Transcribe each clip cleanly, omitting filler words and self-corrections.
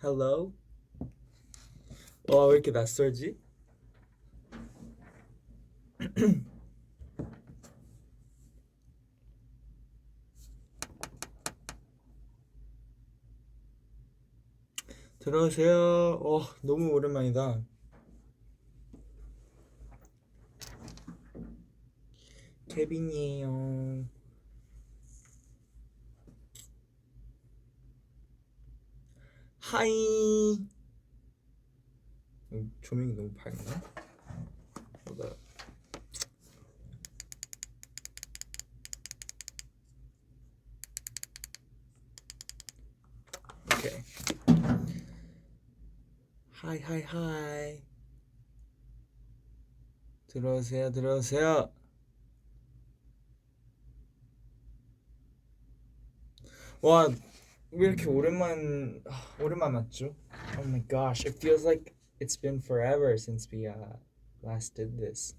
Hello? 왜 이렇게 낯설지? 들어오세요. 너무 오랜만이다. 케빈이에요. 하이. 조명이 너무 밝나? 뭐다. 오케이. 하이. 들어오세요. 와, 왜 이렇게 오랜만 맞죠? Oh my gosh, it feels like it's been forever since we last did this.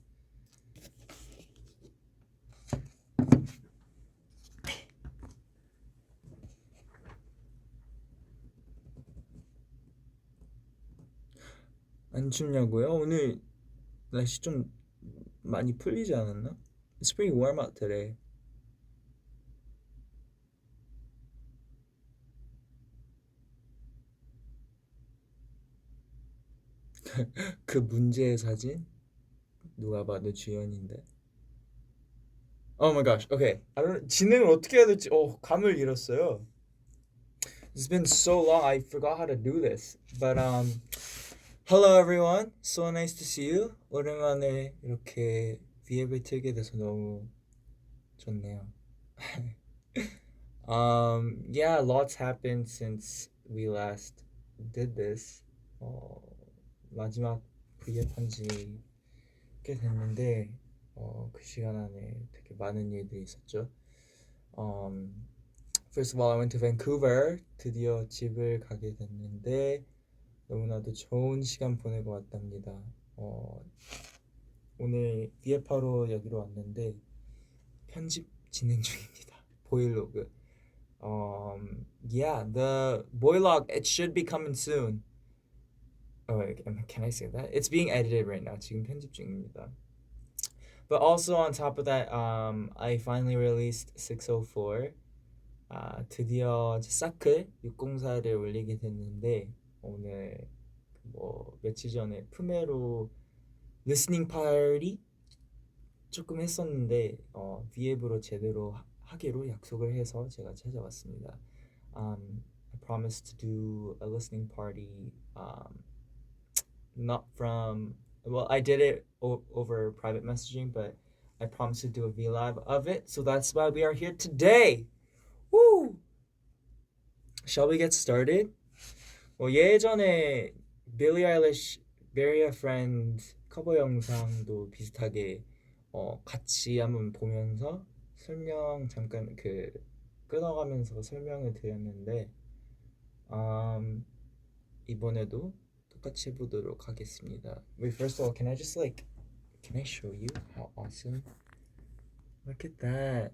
안 춥냐고요? 오늘 날씨 좀 많이 풀리지 않았나? It's pretty warm out today. 그 문제의 사진? 누가 봐도 주연인데. Oh my gosh. Okay. 진행을 어떻게 해야 될지 감을 잃었어요. It's been so long. I forgot how to do this. But hello everyone. So nice to see you. 오랜만에 이렇게 V앱을 틀게 돼서 너무 좋네요. Yeah, lots happened since we last did this. 마지막 V앱 한지 꽤 됐는데 그 시간 안에 되게 많은 일들이 있었죠. First of all, I went to Vancouver. 드디어 집을 가게 됐는데 너무나도 좋은 시간 보내고 왔답니다. 오늘 비에파로 여기로 왔는데 편집 진행 중입니다. 보이로그. Yeah, the boylog, it should be coming soon. Can I say that? It's being edited right now. 지금 편집 중입니다. But also on top of that, I finally released 604. 드디어 사클 604를 올리게 됐는데 오늘 며칠 전에 품에로 리스닝 파티 조금 했었는데 V앱으로 제대로 하기로 약속을 해서 제가 찾아왔습니다. I promised to do a listening party not from I did it over private messaging, but I promised to do a VLive of it, so that's why we are here today. Woo! Shall we get started? 예전에 Billie Eilish, Bury a Friend 커버 영상도 비슷하게 같이 한번 보면서 설명 잠깐 끊어가면서 설명을 드렸는데 이번에도 똑같이 해보도록 하겠습니다. Wait, first of all, can I show you how awesome? Look at that.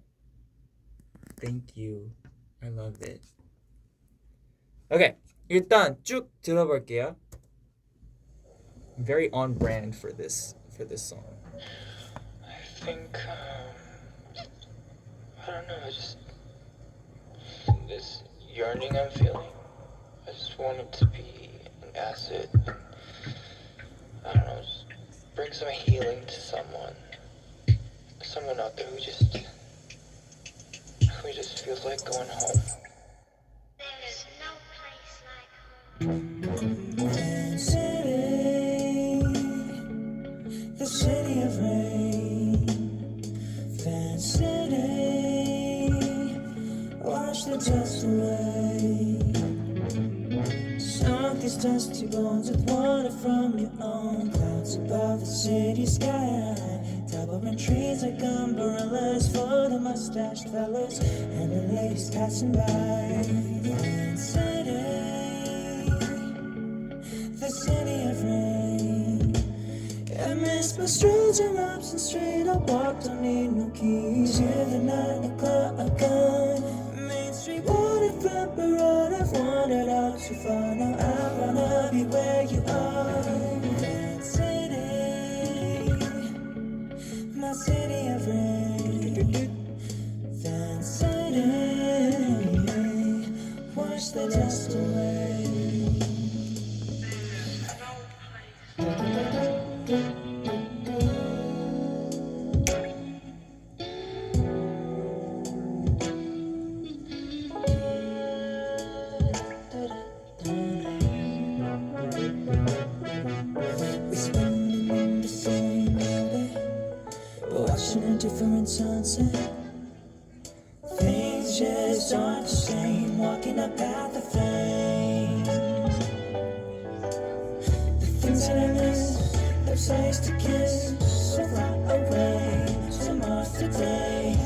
Thank you. I love it. Okay, 일단 쭉 들어볼게요. Very on brand for this song. I think I don't know, just this yearning I'm feeling. I just want it to be an acid. I don't know, just bring some healing to someone out there who just feels like going home. There is no place like home. The city of rain, Fan City, wash the dust away. Soak these dusty bones with water from your own. Clouds above the city sky, towering trees like umbrellas for the mustached fellas and the ladies passing by. Fan City, the city of rain. I miss my streets and ups and straight. I walk, don't need no keys. Hear the 9 o'clock gun. Main Street waterfront parade. I've wandered out too far now. be where you are. Van City, my city of rain. Van City, wash the dust away. We spend in the same day, watching a different sunset. Things just aren't the same. Walking up path of flame. The things that I miss, those I used to kiss, so far away. Tomorrow's today.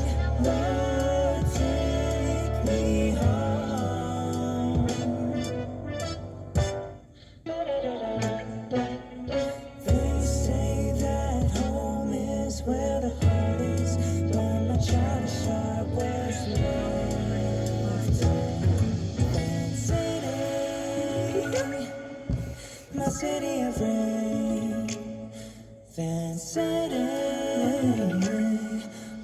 Lord, take me home. They say that home is where the heart is, but my childish heart was lost. Van City, my city of rain. Van City,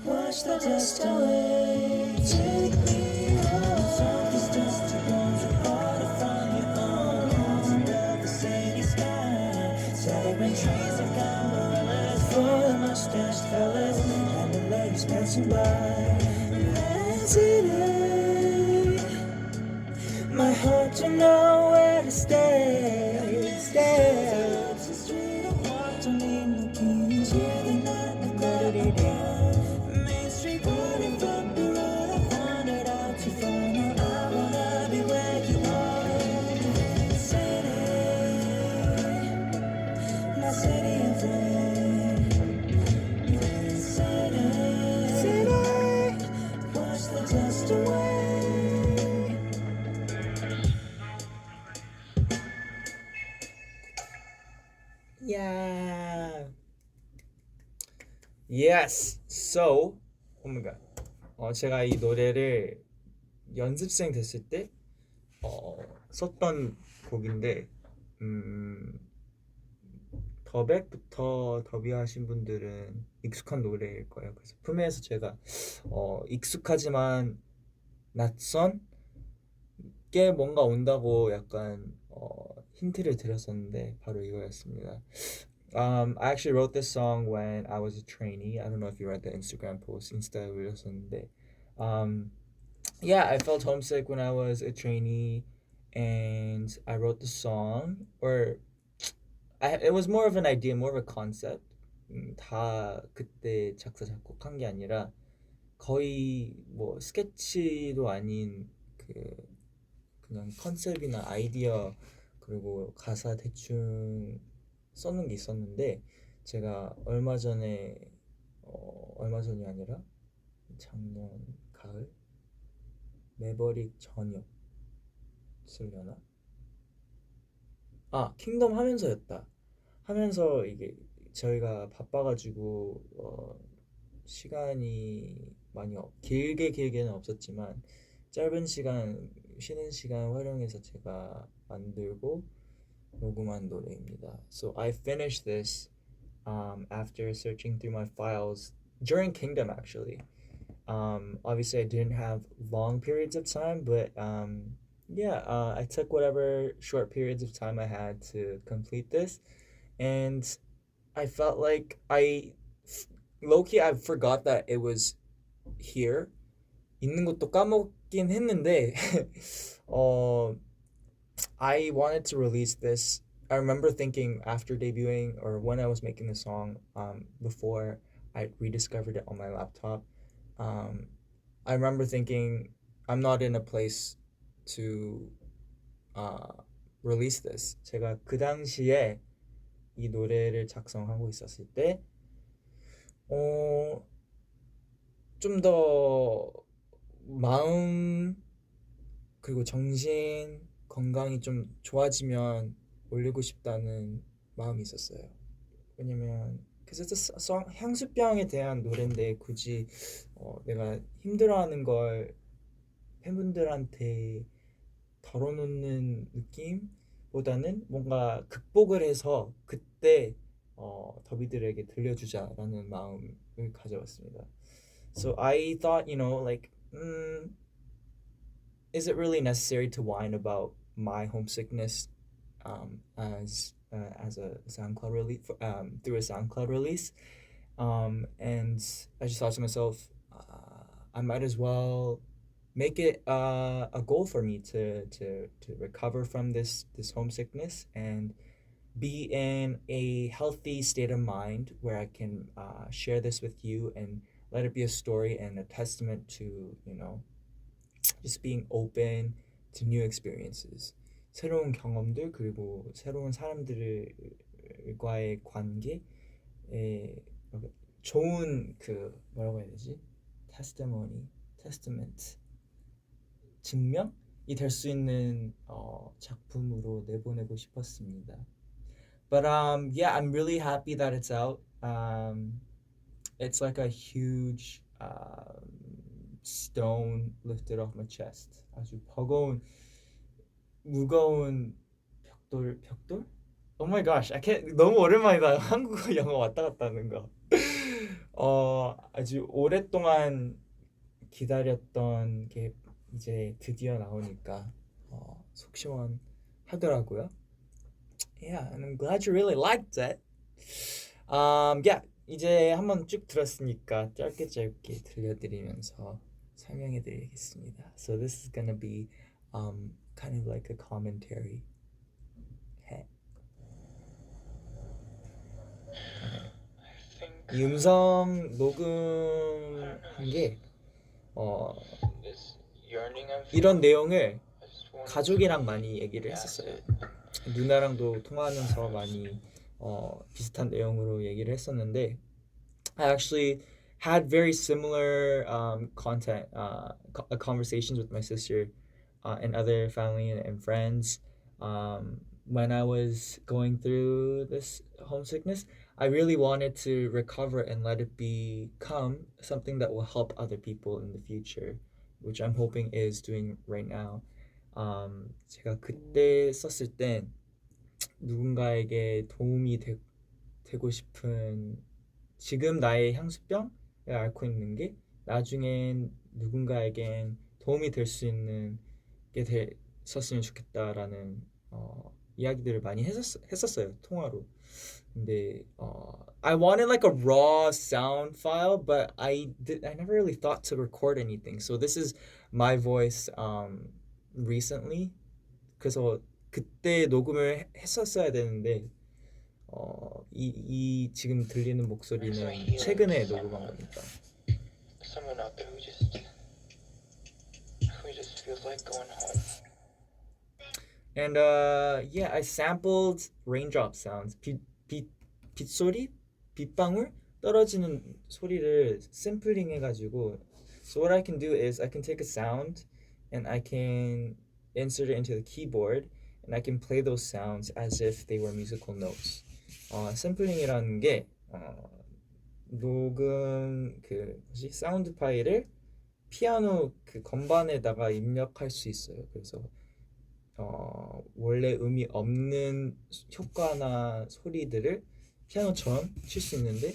wash the dust away. Take me home. From these dusty bones and water from your own house above the city sky. Towering trees of gondolas for the mustached fellas and the ladies passing by. Van City, my heart to know where to stay, stay. It's a street of walk, don't need no keys. Hear the night, the melody. Main Street, running from the road. I wandered out too far. Now I wanna be where you are. Van City, my city of rain. Van City, city, wash the dust away. Yeah. Yes. So, oh my god. 제가 이 노래를 연습생 됐을 때 썼던 곡인데 더백부터 더비하신 분들은 익숙한 노래일 거예요. 그래서 품에서 제가 익숙하지만 낯선 게 뭔가 온다고 약간 힌트를 드렸었는데 바로 이거였습니다. I actually wrote this song when I was a trainee. I don't know if you read the Instagram post. 인스타에 올렸었는데 yeah, I felt homesick when I was a trainee and I wrote the song or it was more of an idea, more of a concept. 다 그때 작사 작곡한 게 아니라 거의 뭐 스케치도 아닌 그냥 컨셉이나 아이디어 그리고 가사 대충 써놓은 게 있었는데 제가 얼마 전이 아니라 작년 가을 매버릭 저녁 쓰려나? 킹덤 하면서였다. 하면서 이게 저희가 바빠가지고 시간이 많이 길게는 없었지만 짧은 시간 쉬는 시간 활용해서 제가 만들고 녹음한 노래입니다. So I finished this after searching through my files during Kingdom actually. Obviously I didn't have long periods of time, but I took whatever short periods of time I had to complete this, and I felt like low-key I forgot that it was here. 있는 것도 까먹긴 했는데 I wanted to release this. I remember thinking after debuting or when I was making the song before I rediscovered it on my laptop, I remember thinking I'm not in a place to release this. 제가 그 당시에 이 노래를 작성하고 있었을 때 좀 더 마음 그리고 정신 건강이 좀 좋아지면 올리고 싶다는 마음이 있었어요. 왜냐면 그래서 향수병에 대한 노래인데 굳이 내가 힘들어하는 걸 팬분들한테 덜어놓는 느낌? 보다는 뭔가 극복을 해서 그때 더비들에게 들려주자라는 마음을 가져왔습니다. So I thought, like, is it really necessary to whine about my homesickness as a SoundCloud release through a SoundCloud release? And I just thought to myself, I might as well make it a goal for me to recover from this homesickness and be in a healthy state of mind where I can share this with you and let it be a story and a testament to just being open to new experiences. 새로운 경험들 그리고 새로운 사람들과의 관계에 좋은 그 뭐라고 해야 되지? testament 증명이 될 수 있는 작품으로 내보내고 싶었습니다. But yeah, I'm really happy that it's out. It's like a huge stone lifted off my chest. 아주 버거운 무거운 벽돌? Oh my gosh, I can't. 너무 오랜만이다. 한국어 영어 왔다 갔다 하는 거. 아주 오랫동안 기다렸던 게 이제 드디어 나오니까 속 시원하더라고요. Yeah, and I'm glad you really liked it. Yeah, 이제 한번 쭉 들었으니까 짧게 들려드리면서 설명해드리겠습니다. So this is gonna be kind of like a commentary. 이 음성 녹음한 게 This yearning I'm 이런 feeling, 내용을 I just want 가족이랑 많이 얘기를 했었어요. 누나랑도 통화하면서 많이 비슷한 내용으로 얘기를 했었는데 I actually had very similar conversations with my sister and other family and friends when I was going through this homesickness. I really wanted to recover and let it become something that will help other people in the future, which I'm hoping is doing right now. 제가 그때 썼을 땐 누군가에게 도움이 되고 싶은 지금 나의 향수병을 앓고 있는 게 나중엔 누군가에겐 도움이 될 수 있는 게 됐었으면 좋겠다라는 이야기들을 많이 했었어요 통화로. 근데 I wanted like a raw sound file, but I never really thought to record anything. So this is my voice recently. 그래서 그때 녹음을 했었어야 되는데 이 지금 들리는 목소리는 최근에 녹음한 겁니다. someone out there who just feels like going home. And yeah, I sampled raindrop sounds. 빗소리? 빗방울? 떨어지는 소리를 샘플링 해가지고 So what I can do is I can take a sound and I can insert it into the keyboard and I can play those sounds as if they were musical notes. 샘플링이라는 게 녹음 사운드 파일을 피아노 그 건반에다가 입력할 수 있어요. 그래서 원래 의미 없는 효과나 소리들을 피아노처럼 칠 수 있는데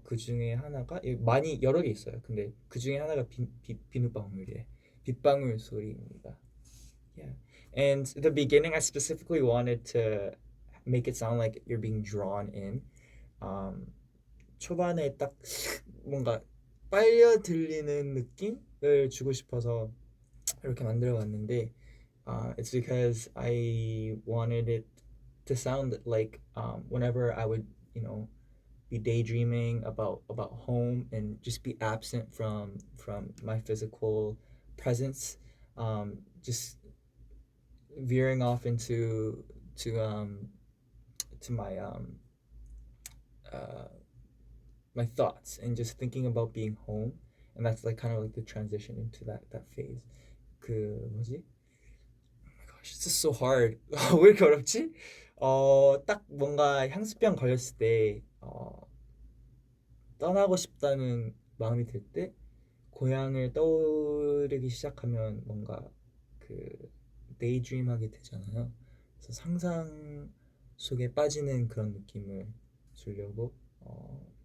그 중에 하나가 많이 여러 개 있어요. 근데 그 중에 하나가 비눗방울이에요. 빗방울 소리입니다. Yeah. And at the beginning, I specifically wanted to make it sound like you're being drawn in. 초반에 딱 뭔가 빨려 들리는 느낌을 주고 싶어서 이렇게 만들어봤는데 it's because I wanted it to sound like whenever I would, be daydreaming about home and just be absent from my physical presence, just veering off into my my thoughts and just thinking about being home, and that's like kind of like the transition into that phase. 그 뭐지? It's just so hard. 왜 이렇게 어렵지? 딱 뭔가 향수병 걸렸을 때 떠나고 싶다는 마음이 들 때 고향을 떠오르기 시작하면 뭔가 그 daydream 하게 되잖아요. 그래서 상상 속에 빠지는 그런 느낌을 주려고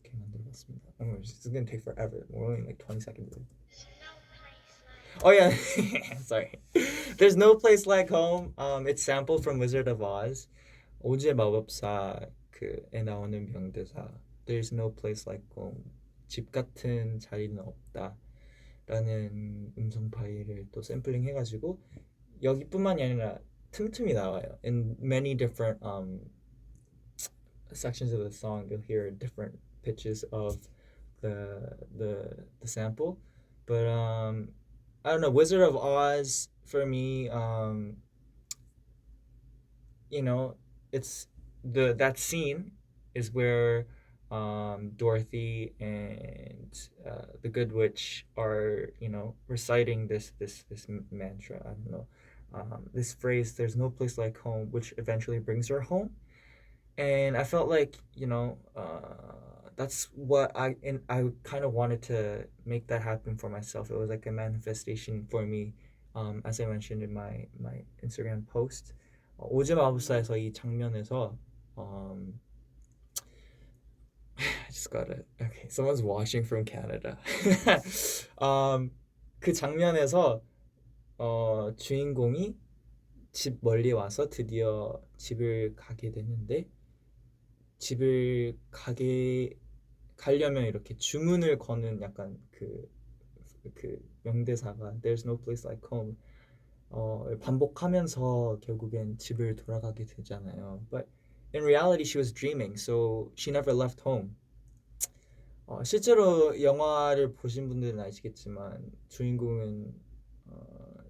이렇게 만들어봤습니다. Oh my gosh, this is gonna take forever. We're only like 20 seconds in. Oh yeah, sorry. There's no place like home. It's sampled from Wizard of Oz. 오즈의 마법사 그에 나오는 명대사. There's no place like home. 집 같은 자리는 없다. 라는 음성 파일을 또 샘플링 해가지고 여기뿐만이 아니라 틈틈이 나와요. In many different sections of the song, you'll hear different pitches of the sample. But I don't know. Wizard of Oz for me, you know, it's that scene is where Dorothy and the Good Witch are, you know, reciting this mantra. I don't know, this phrase. There's no place like home, which eventually brings her home. And I felt like, you know, that's what I kind of wanted to make that happen for myself. It was like a manifestation for me, as I mentioned in my Instagram post. 오즈 마법사에서 이 장면에서 I just gotta. Okay, someone's watching from Canada. 그 장면에서 주인공이 집 멀리 와서 드디어 집을 가게 되는데 집을 가려면 이렇게 주문을 거는 약간 그 명대사가 There's no place like home 반복하면서 결국엔 집을 돌아가게 되잖아요. But in reality, she was dreaming, so she never left home. 실제로 영화를 보신 분들은 아시겠지만 주인공은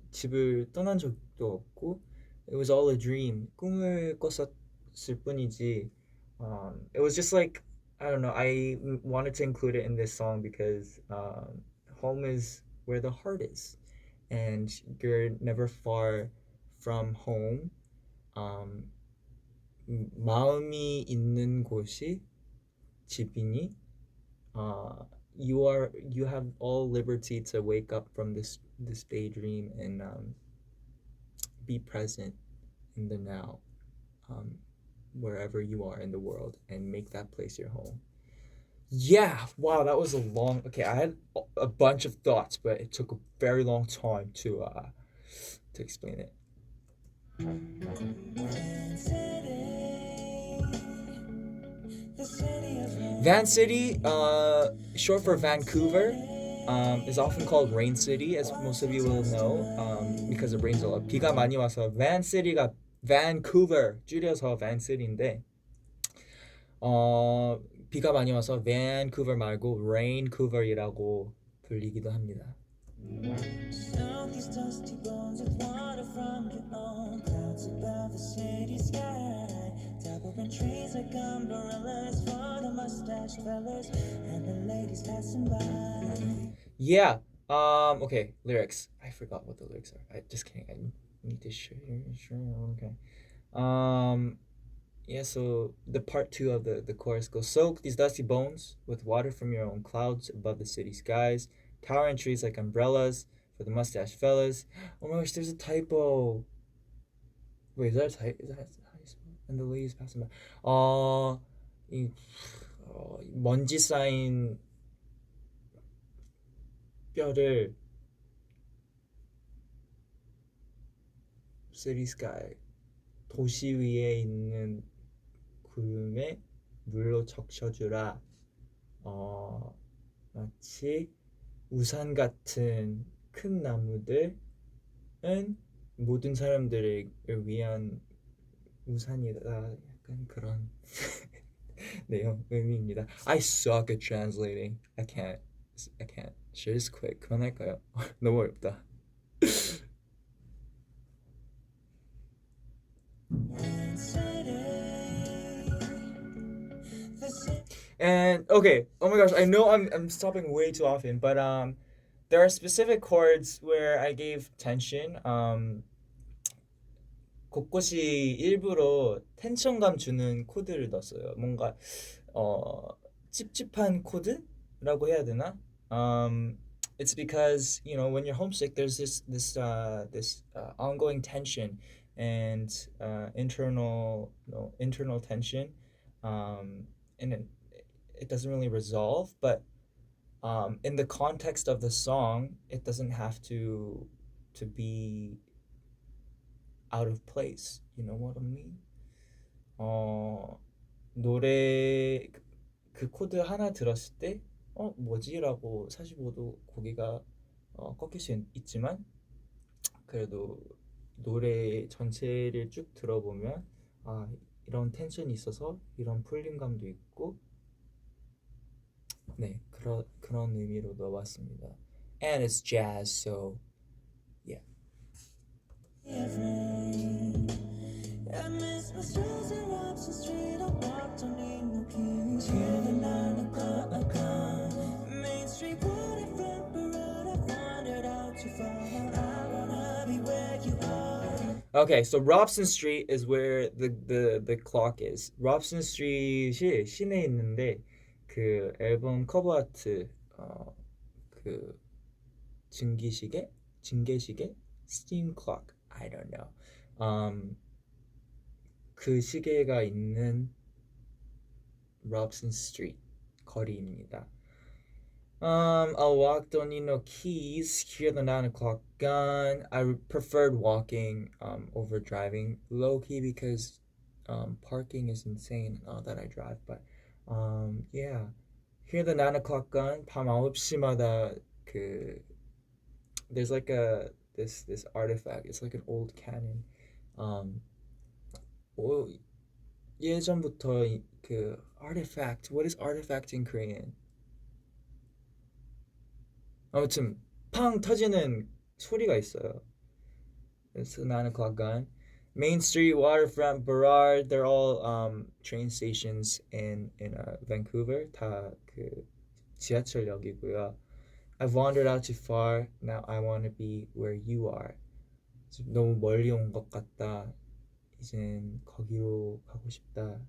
집을 떠난 적도 없고 it was all a dream. 꿈을 꿨었을 뿐이지. It was just like I don't know. I wanted to include it in this song because home is where the heart is, and you're never far from home. 마음이 있는 곳이 집이니. You have all liberty to wake up from this daydream and be present in the now, wherever you are in the world, and make that place your home. Yeah, wow, that was a long. Okay, I had a bunch of thoughts, but it took a very long time to explain it. Van City, short for Vancouver, is often called Rain City, as most of you will know, because it rains a lot. 비가 많이 와서 Van City가 Vancouver 줄여서 Van City인데, 비가 많이 와서 Vancouver 말고 Raincouver이라고 불리기도 합니다. Count these dusty bones with water from your own clouds above the city sky. Towering trees like umbrellas for the mustached fellas and the ladies passing by. Yeah. Okay. Lyrics. I forgot what the lyrics are. Just kidding. I need to share. Okay. Yeah. So the part 2 of the chorus goes: soak these dusty bones with water from your own clouds above the city skies. Towering trees like umbrellas for the mustache fellas. Oh my gosh, there's a typo. Wait, is that how you spell it? And the ladies passing by. 먼지 쌓인 뼈를 city sky 도시 위에 있는 구름에 물로 적셔주라. 마치 우산 같은 큰 나무들은 모든 사람들을 위한 우산이다. 약간 그런 내용 의미입니다. I suck at translating. I can't. Should I just quit? 그만할까요? 너무 어렵다. And okay, oh my gosh, I know I'm stopping way too often, but there are specific chords where I gave tension. 곳곳이 일부러 텐션감 주는 코드를 넣었어요. 뭔가 찝찝한 코드라고 해야 되나? It's because, you know, when you're homesick, there's this ongoing tension and internal tension, and it doesn't really resolve. But in the context of the song, it doesn't have to be out of place. You know what I mean? 어, 노래 그 코드 하나 들었을 때 뭐지라고 45도 고개가 꺾일 수 있지만 그래도 노래 전체를 쭉 들어보면 아 이런 텐션이 있어서 이런 풀림감도 있고 네 그런 의미로 넣어봤습니다. And it's jazz, so yeah. I miss my strolls in Robson Street. I walk, don't need no keys. Hear the 9 o'clock gun. Main Street, waterfront parade. I've wandered out too far. I wanna be where you are. Okay, so Robson Street is where the clock is. Robson Street이 시내에 있는데 그 앨범 커버 아트 그 증기시계, steam clock, I don't know. 그 시계가 있는 Robson Street 거리입니다. I'll walk, don't need no keys. Hear the 9 o'clock gun. I preferred walking over driving, low key because parking is insane that I drive. But yeah, hear the 9 o'clock gun. 밤 9시마다 그 there's like this artifact. It's like an old cannon. 예전부터 그 artifact. What is artifact in Korean? 아무튼 팡 터지는 소리가 있어요. It's a 9 o'clock gun. Main Street, Waterfront, Burrard, they're all train stations in Vancouver. 다 그 지하철역이고요. I've wandered out too far. Now I want to be where you are. 너무 멀리 온 것 같다. 이젠 거기로 가고 싶다.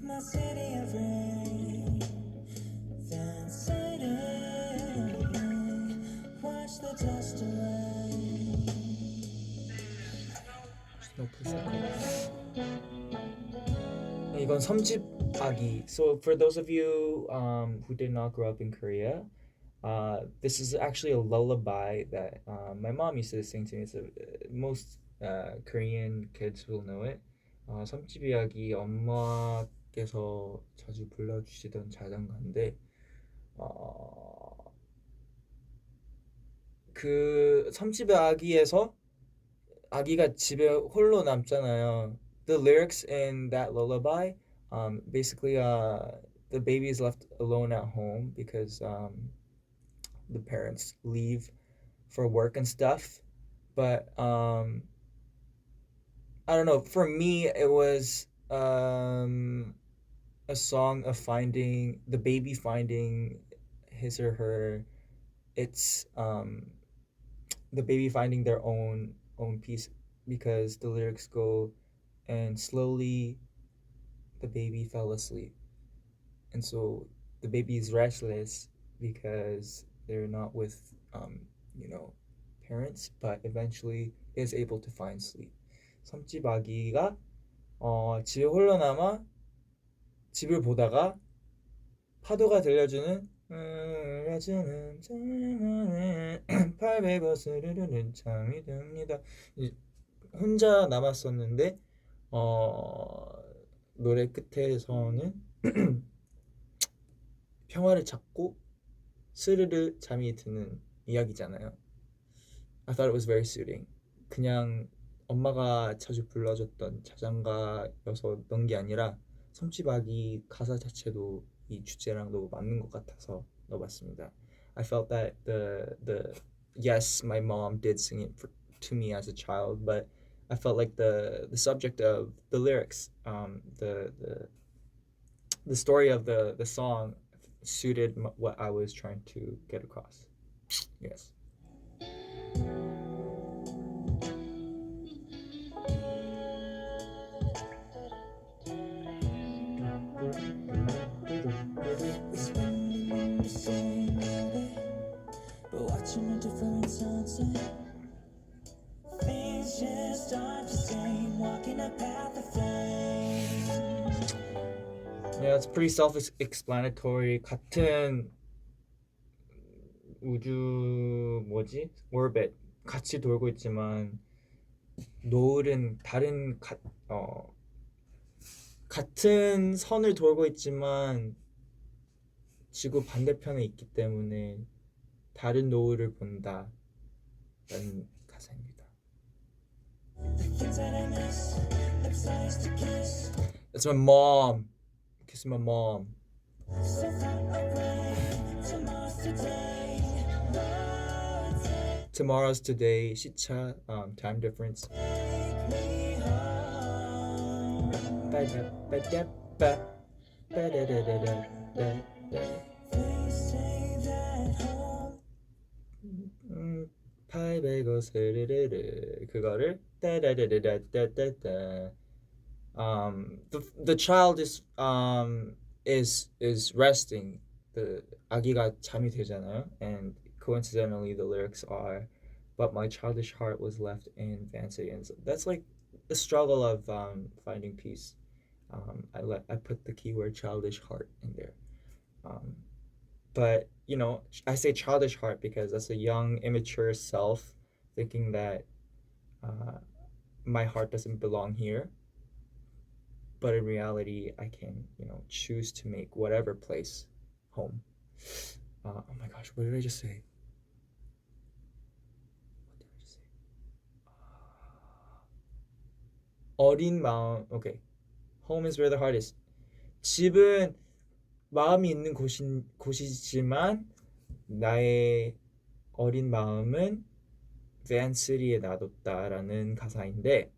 My city of rain, Van City, watch the dust away. No place like 이건 섬집 아기. So for those of you who did not grow up in Korea, this is actually a lullaby that my mom used to sing to me. So most Korean kids will know it. 섬집 이야기 엄마께서 자주 불러주시던 자장가인데 그 섬집 아기에서 아기가 집에 홀로 남잖아요. The lyrics in that lullaby, basically, the baby is left alone at home because the parents leave for work and stuff. But I don't know. For me, it was a song of finding the baby finding his or her. It's the baby finding their own peace because the lyrics go, and slowly the baby fell asleep, and so the baby is restless because they're not with parents, but eventually is able to find sleep. 섬집 아기가 집에 홀로 남아 집을 보다가 파도가 들려주는 800원 스르르는 잠이 듭니다. 혼자 남았었는데 노래 끝에서는 평화를 찾고 스르르 잠이 드는 이야기잖아요. I thought it was very soothing. 그냥 엄마가 자주 불러줬던 자장가여서 넣은 게 아니라 섬집 아기 가사 자체도 이 주제랑 너무 맞는 것 같아서 넣어봤습니다. I felt that the yes, my mom did sing it to me as a child, but I felt like the subject of the lyrics, the story of the song suited what I was trying to get across. Yes. watching a different sunset. Things just aren't the same, walking a path of flame. Yeah, it's pretty self-explanatory. 같은 우주 orbit 같이 돌고 있지만 노을은 같은 선을 돌고 있지만 지구 반대편에 있기 때문에 다른 노을을 본다라는 가사입니다. Things that I miss, lips I used to kiss. That's my mom. Kiss my mom. So far away, tomorrow's today. Tomorrow's today. 시차, time difference. Take me home. Ba-da-ba-da-ba. Ba-da-da-da-da-da-da. They say that home. 800원 스르르르 그거를 따다다다다다다. The child is resting. The 아기가 잠이 들잖아요. And coincidentally the lyrics are, but my childish heart was left in Van City. And so that's like the struggle of finding peace. I put the keyword childish heart in there. But you know, I say childish heart because that's a young, immature self thinking that my heart doesn't belong here. But in reality, I can, you know, choose to make whatever place home. Oh my gosh, what did I just say? 어린 마음. Okay. Home is where the heart is. 집은 마음이 있는 곳이지만 나의 어린 마음은 밴시리에 놔뒀다라는 가사인데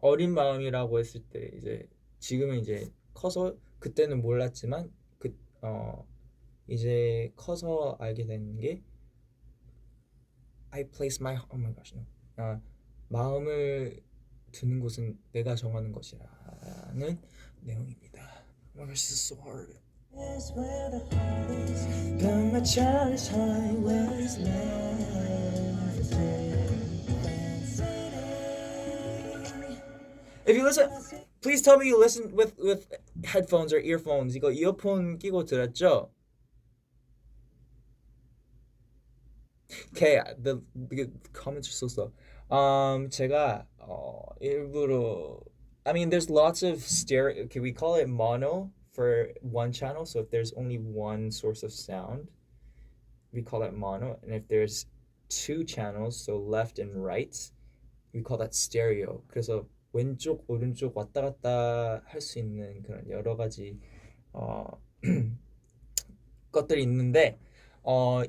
어린 마음이라고 했을 때 이제 지금은 이제 커서 그때는 몰랐지만 이제 커서 알게 된 게 I place my oh my gosh no. 마음을 두는 곳은 내가 정하는 것이라는 내용입니다. Oh my gosh, this is so hard. Is where the heart is. But my childish heart was left in City. If you listen, please tell me you listen with headphones or earphones. 이거 이어폰 끼고 들었죠? Okay, the comments are so slow. 제가 일부러 I mean there's lots of stereo. Okay, we call it mono for one channel. So if there's only one source of sound, we call that mono. And if there's two channels, so left and right, we call that stereo. 그래서 왼쪽 오른쪽 왔다 갔다 할 수 있는 그런 여러 가지 것들이 있는데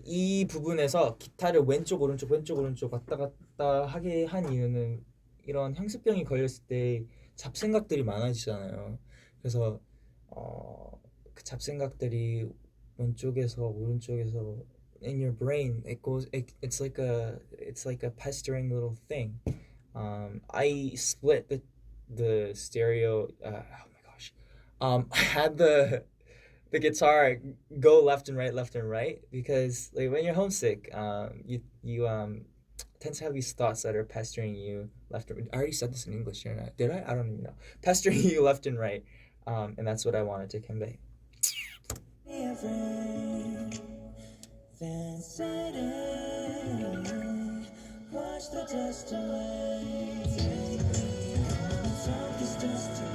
이 부분에서 기타를 왼쪽 오른쪽 왔다 갔다 하게 한 이유는 이런 향수병이 걸렸을 때 잡생각들이 많아지잖아요. 그래서 그 잡생각들이 왼쪽에서 오른쪽에서 in your brain it's like a pestering little thing. I split the stereo. Oh my gosh. I had the guitar go left and right because like when you're homesick, you tend to have these thoughts that are pestering you left and right. I already said this in English, didn't I? Did I? I don't even know. Pestering you left and right, and that's what I wanted to convey.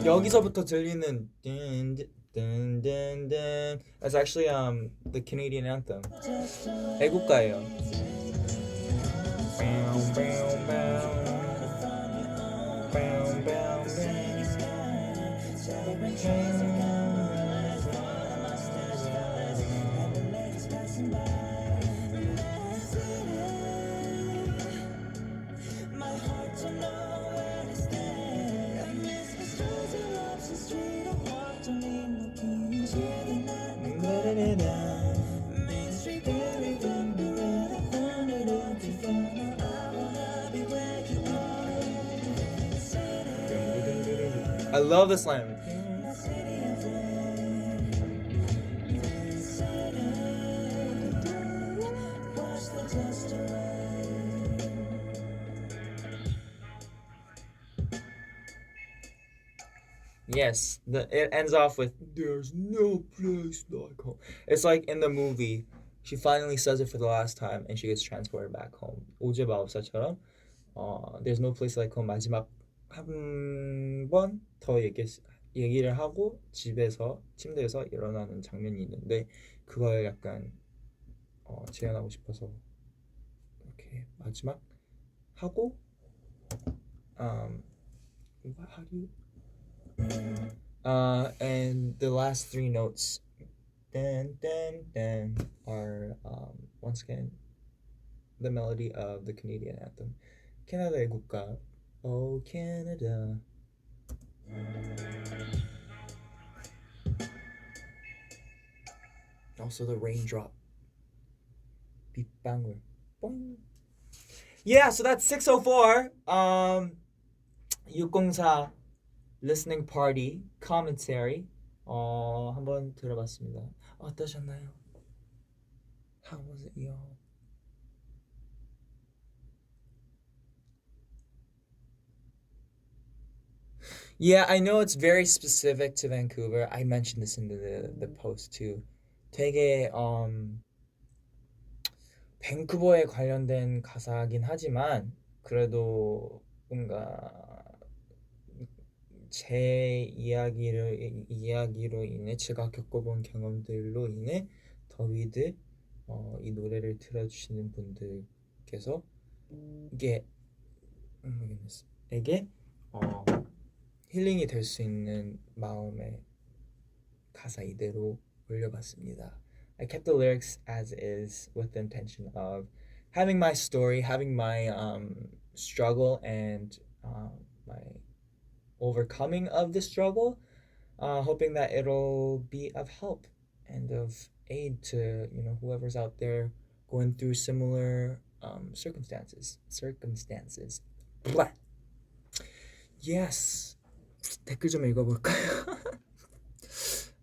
여기서부터 들리는 든든든든 That's actually the Canadian anthem. 애국가예요. I love this line. Yes, it ends off with "There's no place like home." It's like in the movie, she finally says it for the last time, and she gets transported back home. 오즈 마법사처럼 "There's no place like home" 마지막 한 번 더 얘기를 하고 집에서 침대에서 일어나는 장면이 있는데 그걸 약간 재현하고 싶어서 이렇게 마지막 하고 how do you and the last three notes then are once again the melody of the Canadian anthem. 캐나다의 국가 Oh Canada. Also the raindrop. 빗방울. Boing. Yeah, so that's 604. 604 listening party commentary 한번 들어봤습니다. 어떠셨나요? How was it, y'all? Yeah, I know it's very specific to Vancouver. I mentioned this in the post too. 되게 밴쿠버에 관련된 가사긴 하지만 그래도 뭔가 제 이야기로 인해 제가 겪어본 경험들로 인해 더위드 이 노래를 들어주시는 분들께서 이게 힐링이 될 수 있는 마음의 가사 이대로 올려봤습니다. I kept the lyrics as is with the intention of having my story, having my struggle and my overcoming of the struggle, hoping that it'll be of help and of aid to whoever's out there going through similar circumstances. Blah. Yes. 댓글 좀 읽어볼까요?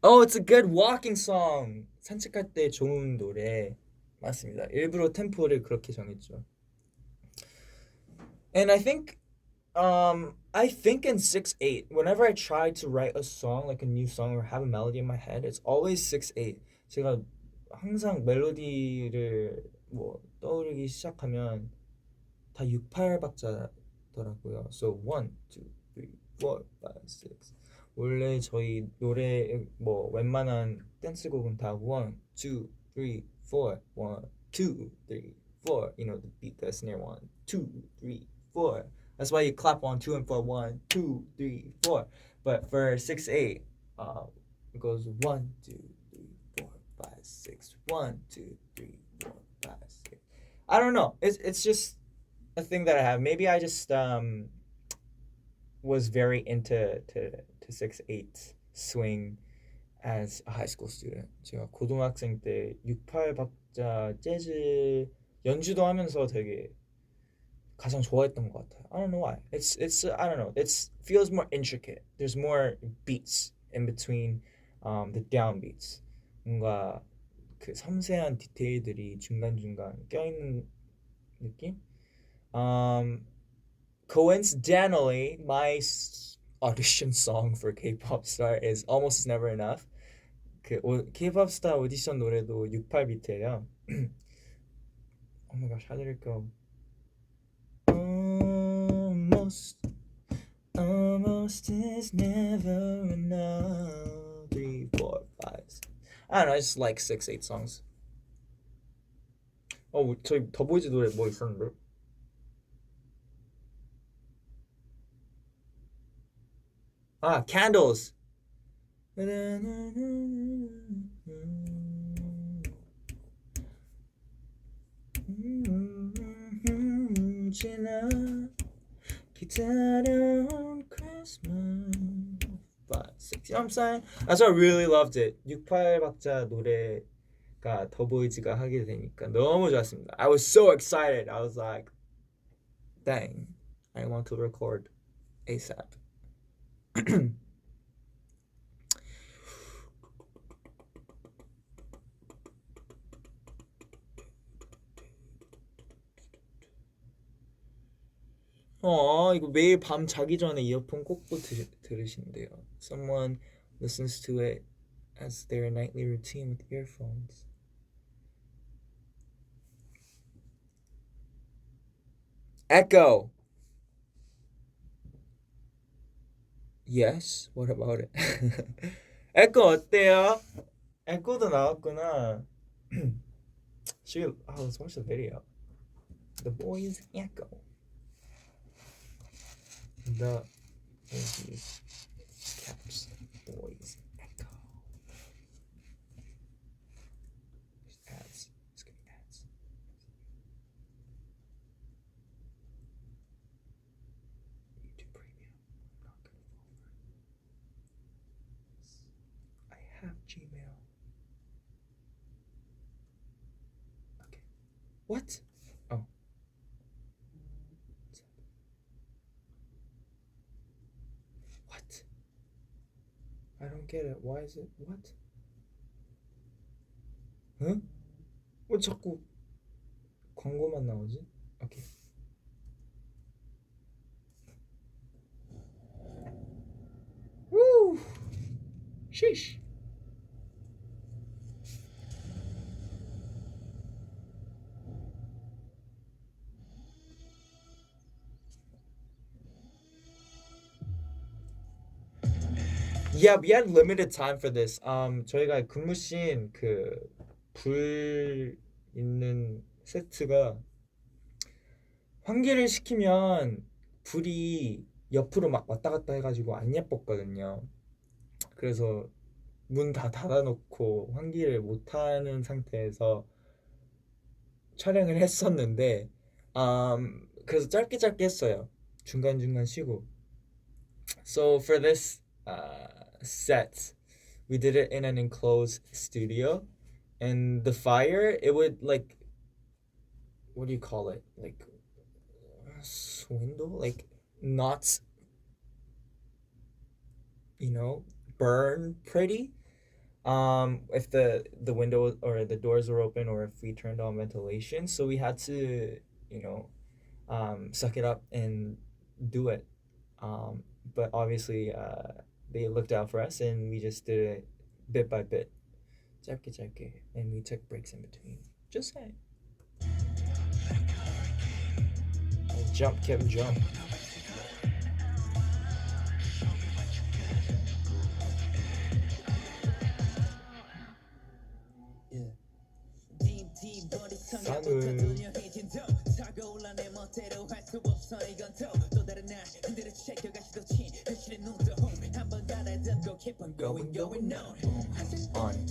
Oh, it's a good walking song. 산책할 때 좋은 노래. 맞습니다. 일부러 템포를 그렇게 정했죠. And I think in 6/8, whenever I try to write a song, like a new song or have a melody in my head, it's always 6/8. 제가 항상 멜로디를 떠오르기 시작하면 다 6/8박자더라고요. So 1, 2, 3, 4, 5, 6. 원래 저희 노래 웬만한 댄스곡은 다 1, 2, 3, 4, 1, 2, 3, 4. The beat, the snare 1, 2, 3, 4. That's why you clap 1, 2, and 4. 1, 2, 3, 4. But for 6/8, it goes 1, 2, 3, 4, 5, 6. 1, 2, 3, 4, 5, 6. I don't know. It's just a thing that I have. Maybe I just was very into 6/8 swing as a high school student. 제가 고등학생 때 6/8박자 재즈 연주도 하면서 되게 가장 좋아했던 것 같아요. I don't know why. It's I don't know. It feels more intricate. There's more beats in between the downbeats. 뭔가 그 섬세한 디테일들이 중간중간 껴있는 느낌? Coincidentally, my audition song for K-pop star is Almost Never Enough. 그 K-pop star 오디션 노래도 6/8 비트예요. Oh my gosh, how did it go? Almost is never enough. 3, 4, 5, 6. I don't know. I just like 6/8 songs. 저희 더보이즈 노래 뭐 있었는데? Candles. 기다려온 Christmas. 5, 6. You know what I'm saying? That's why I really loved it. 6/8박자 노래가 더보이즈가 하게 되니까 너무 좋았습니다. I was so excited. I was like, dang, I want to record ASAP. 이거 매일 밤 자기 전에 이어폰 꽂고 들으신대요. Someone listens to it as their nightly routine with earphones. Echo. Yes. What about it? 에코 어때요? 에코도 나왔구나. Let's watch the video. The Boys Echo. The Boys Caps Boys Echo. There's ads. It's getting ads. YouTube Premium. I'm not gonna fall for it. I have Gmail. Okay. What? Oh. What? I don't get it. Why is it? What? 응? 왜 자꾸 광고만 나오지? 오케이. Woo! Sheesh. Yeah, we had limited time for this. 저희가 근무씬 그 불 있는 세트가 환기를 시키면 불이 옆으로 막 왔다 갔다 해가지고 안 예뻤거든요. 그래서 문 다 닫아놓고 환기를 못하는 상태에서 촬영을 했었는데, 그래서 짧게 했어요. 중간중간 쉬고. So for this set, we did it in an enclosed studio, and the fire, it would like, what do you call it? Like swindle, like not, burn pretty. If the window or the doors were open, or if we turned on ventilation, so we had to, suck it up and do it. But obviously, they looked out for us, and we just did it bit by bit. 짧게, and we took breaks in between. Just saying. Jump, Kevin, jump. 산울. On.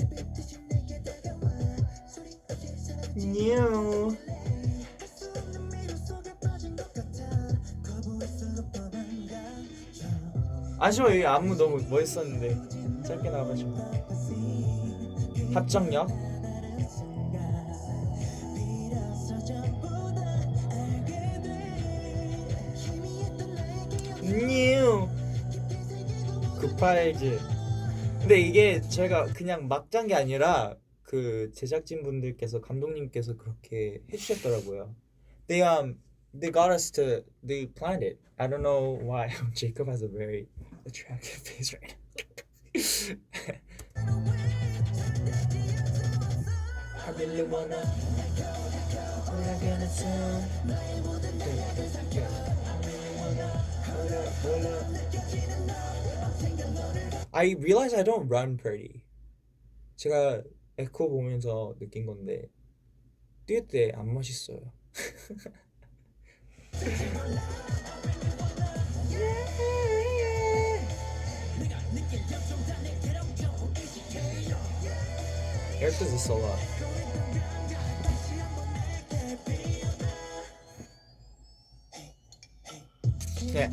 New. 아쉬워, 이 안무 너무 멋있었는데 짧게 나와가지고. 합정역. 뉴. 980. 근데 이게 제가 그냥 막 짠 게 아니라 그 제작진 분들께서, 감독님께서 그렇게 해주셨더라고요. They got us to, they planned it. I don't know why. Jacob has a very attractive face right now. I really wanna. I realize I don't run pretty. 제가 에코 보면서 느낀 건데 뛸 때 안 멋있어요. Eric does this a lot. Yeah.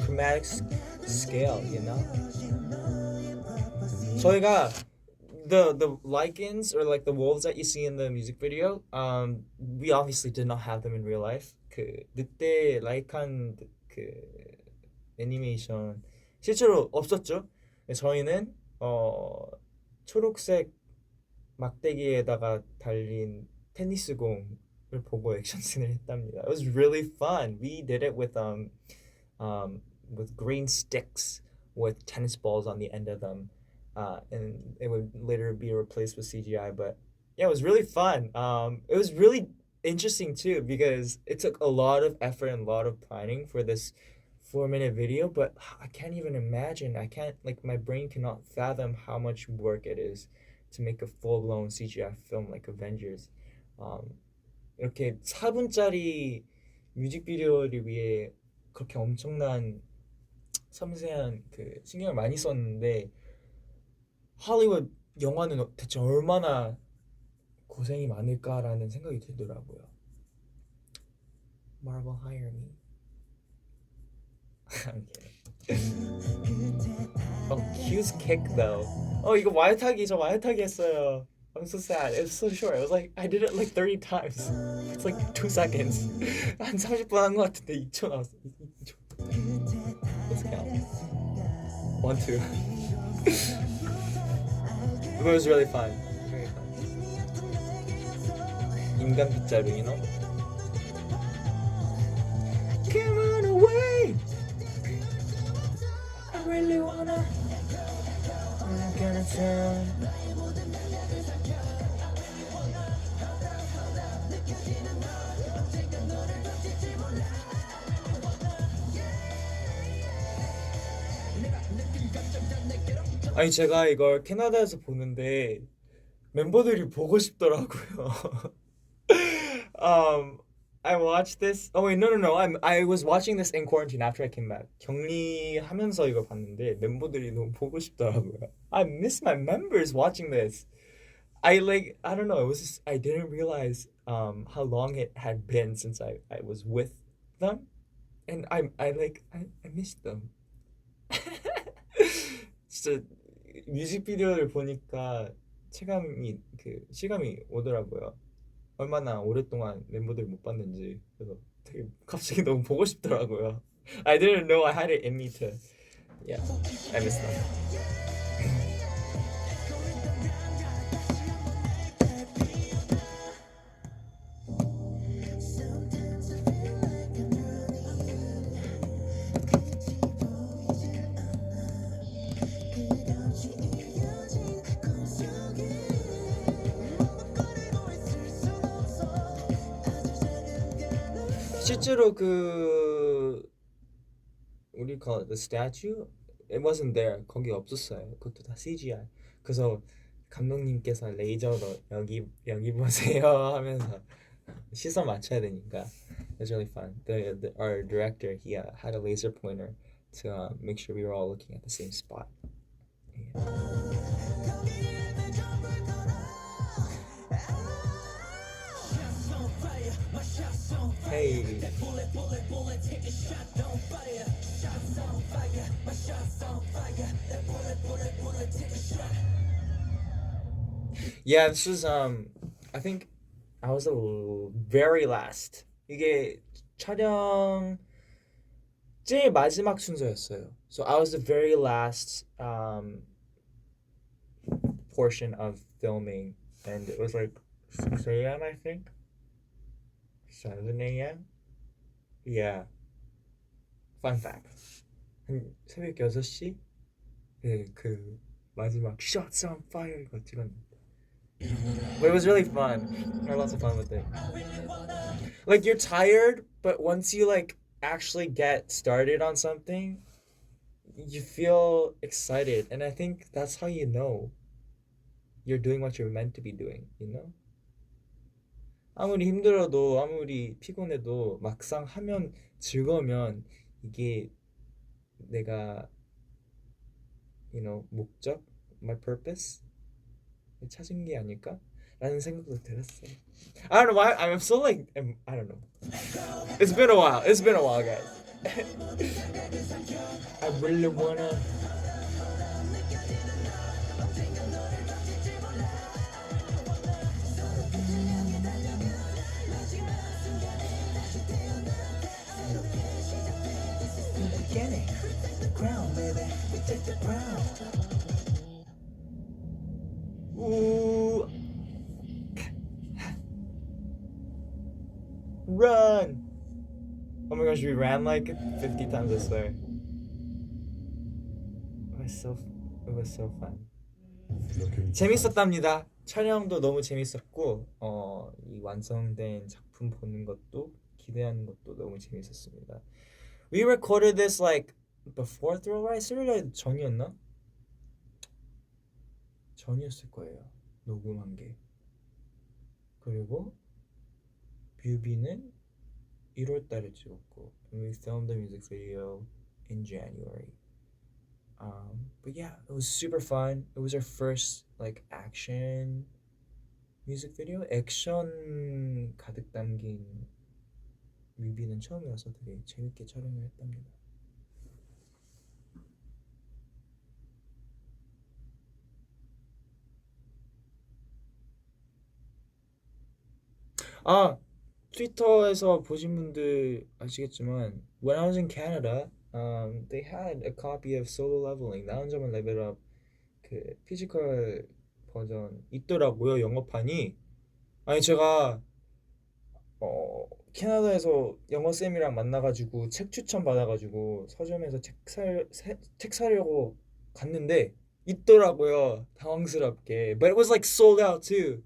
Chromatic scale, you know? 저희가 the lichens or like the wolves that you see in the music video, we obviously did not have them in real life. 그 늑대 라이칸 그 애니메이션 실제로 없었죠. 저희는 초록색 막대기에다가 달린 테니스공을 보고 액션씬을 했답니다. It was really fun. We did it with green sticks with tennis balls on the end of them, and it would later be replaced with CGI. But yeah, it was really fun. It was really interesting too because it took a lot of effort and a lot of planning for this 4-minute video. But I can't even imagine. I can't like my brain cannot fathom how much work it is to make a full-blown CGI film like Avengers. 이렇게 4분짜리 뮤직비디오를 위해 그렇게 엄청난 섬세한 그 신경을 많이 썼는데 할리우드 영화는 대체 얼마나 고생이 많을까라는 생각이 들더라고요. Marvel hire me. I'm kidding. Oh, Q's kick though. 이거 와이타기 저 와이타기 했어요. I'm so sad. It's so short. It was like I did it like 30 times. It's like 2 seconds. 한 30분 한 것 같은데 2초 나왔어. 2초. Let's count. 1, 2. But it was really fun. Very fun. 인간 빗자루, you know? Come on away. I really wanna. I'm gonna tell. 아니 제가 이걸 캐나다에서 보는데 멤버들이 보고 싶더라고요. I watched this. Oh wait, no. I was watching this in quarantine after I came back. 격리하면서 이걸 봤는데 멤버들이 너무 보고 싶더라고요. I miss my members watching this. I don't know. It was just, I didn't realize how long it had been since I was with them, and I missed them. 진짜 뮤직비디오를 보니까 실감이 오더라고요. 얼마나 오랫동안 멤버들 못 봤는지. 그래서 되게 갑자기 너무 보고 싶더라고요. I didn't know I had it in me to. Yeah, I missed them. 실제로 우리 call it the statue, it wasn't there. 거기 없었어요. 그것도 다 CGI. 그래서 감독님께서 레이저로 여기 보세요 하면서 시선 맞춰야 되니까 it was really fun. Our director he had a laser pointer to make sure we were all looking at the same spot. Yeah. Hey. Yeah, this was I think I was the very last. 이게 촬영 제일 마지막 순서였어요. So I was the very last portion of filming, and it was like 6 a.m. I think. 7 a.m. Yeah. Fun fact. 한 새벽 6시? 네, 그 마지막 Shots on Fire 이거 찍었는데. But it was really fun. I had lots of fun with it. Like you're tired, but once you like actually get started on something, you feel excited, and I think that's how you know you're doing what you're meant to be doing, you know? 아무리 힘들어도 아무리 피곤해도 막상 하면 즐거우면 이게 내가 목적, my purpose 찾은 게 아닐까? 라는 생각도 들었어요. I don't know why I'm so like I don't know. It's been a while, guys. I really wanna beginning. The crown, baby. We take the crown. Ooh. Run! Oh my gosh, we ran like 50 times, I swear. It was so fun. 재밌었답니다. 촬영도 너무 재밌었고, 이 완성된 작품 보는 것도 기대하는 것도 너무 재밌었습니다. We recorded this like before Thrill Ride started 전이었나? 전이었을 거예요. 녹음한 게. 그리고 뮤비는 1월 달에 찍었고, and we filmed the music video in January. But yeah, it was super fun. It was our first like action music video. 액션 가득 담긴 뮤비는 처음이어서 되게 재밌게 촬영을 했답니다. 아, 트위터에서 보신 분들 아시겠지만 when I was in Canada, they had a copy of Solo Leveling, 나 혼자만 레벨업 그 피지컬 버전 있더라고요, 영어판이. 아니 제가 캐나다에서 영어 쌤이랑 만나가지고 책 추천 받아가지고 서점에서 책 사려고 갔는데 있더라고요, 당황스럽게. But it was like sold out too.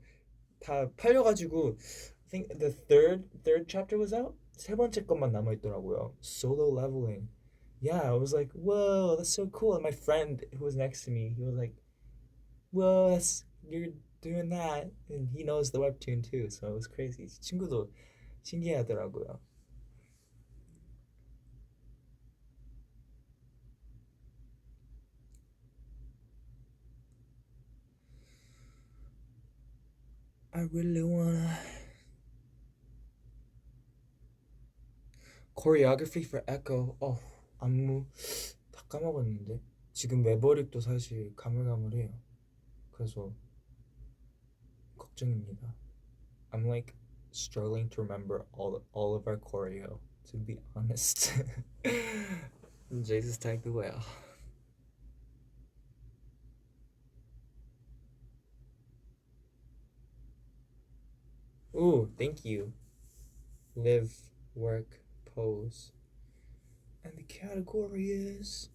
다 팔려가지고 I think the third chapter was out. 세 번째 것만 남아 있더라고요. Solo Leveling. Yeah, I was like, whoa, that's so cool. And my friend who was next to me, he was like, whoa, you're doing that, and he knows the webtoon too, so it was crazy. 친구도 신기하더라고요. I really wanna choreography for Echo. 안무 다 까먹었는데 지금 매버릭도 사실 가물가물해요. 그래서 걱정입니다. I'm like struggling to remember all of our choreo, to be honest. 제이스 스타일 그거야. Ooh, thank you. Live, work, pose. And the category is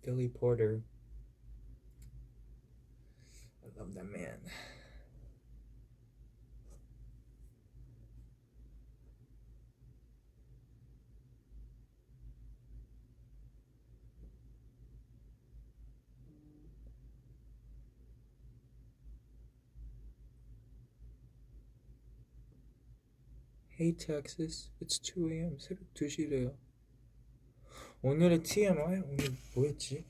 Billy Porter. I love that man. Hey Texas, it's 2 a.m. 새벽 2시래요. 오늘의 TMI? 오늘 뭐였지?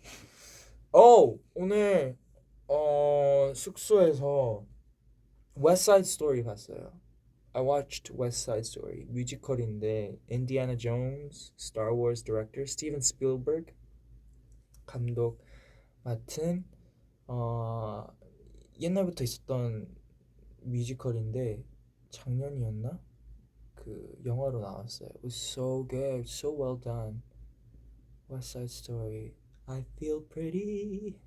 오늘 숙소에서 West Side Story 봤어요. I watched West Side Story. 뮤지컬인데 인디아나 존스, Star Wars director Steven Spielberg 감독 맡은 옛날부터 있었던 뮤지컬인데 작년이었나? 그 영화로 나왔어요. It was so good, so well done. West Side Story. I feel pretty.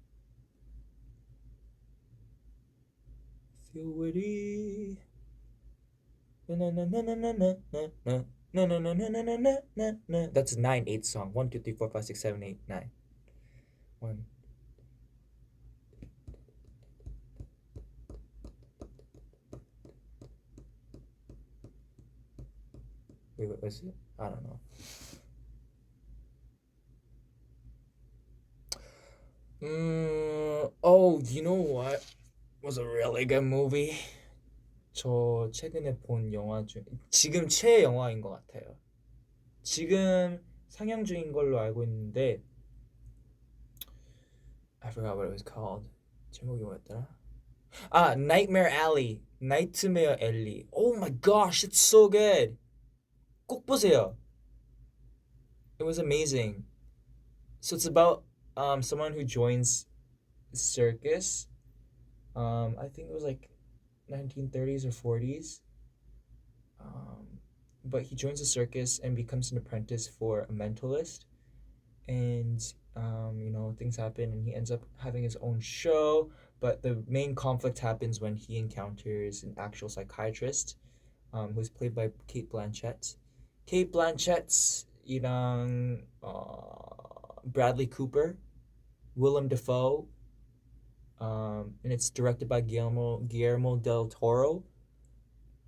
Feel witty. That's a 9/8 song. 1, 2, 3, 4, 5, 6, 7, 8, 9. 1. Wait, what was it? I don't know. You know what was a really good movie? 저 최근에 본 영화 중 지금 최애 영화인 것 같아요. 지금 상영 중인 걸로 알고 있는데 I forgot what it was called. 제목이 뭐였더라? Nightmare Alley. Nightmare Alley. Oh my gosh, it's so good. 꼭 보세요. It was amazing. So it's about someone who joins circus. I think it was like 1930s or 40s. But he joins a circus and becomes an apprentice for a mentalist. And things happen, and he ends up having his own show. But the main conflict happens when he encounters an actual psychiatrist, who's played by Kate Blanchett. Kate Blanchett이랑 Bradley Cooper, Willem Dafoe, and it's directed by Guillermo del Toro.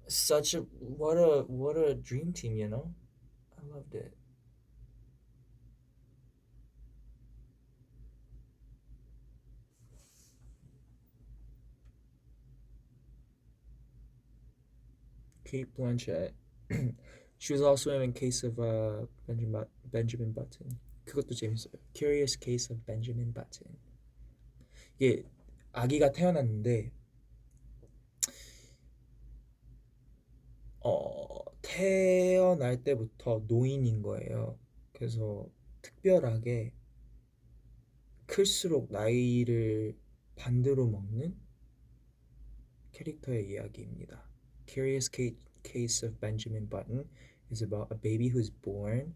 Such a what a dream team, you know. I loved it. Kate Blanchett. She was also in Case of Benjamin Button. 그것도 재밌어요. Curious Case of Benjamin Button. 이게 아기가 태어났는데 태어날 때부터 노인인 거예요. 그래서 특별하게 클수록 나이를 반대로 먹는 캐릭터의 이야기입니다. Curious Case of Benjamin Button is about a baby who's born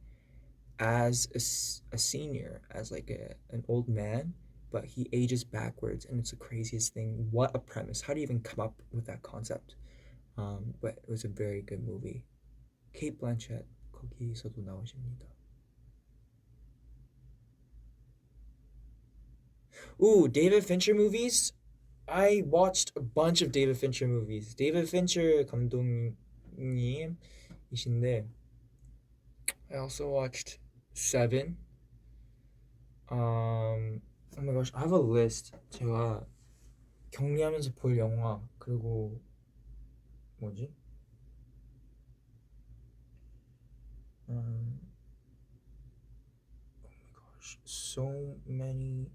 as a senior, as like an old man, but he ages backwards, and it's the craziest thing. What a premise. How do you even come up with that concept? But it was a very good movie. Kate Blanchett 거기서도 나오십니다. Ooh, David Fincher movies? I watched a bunch of David Fincher movies. David Fincher 감독님이신데 I also watched Seven. Oh my gosh, I have a list. 제가 격리하면서 볼 영화, 그리고 뭐지? Oh my gosh, so many.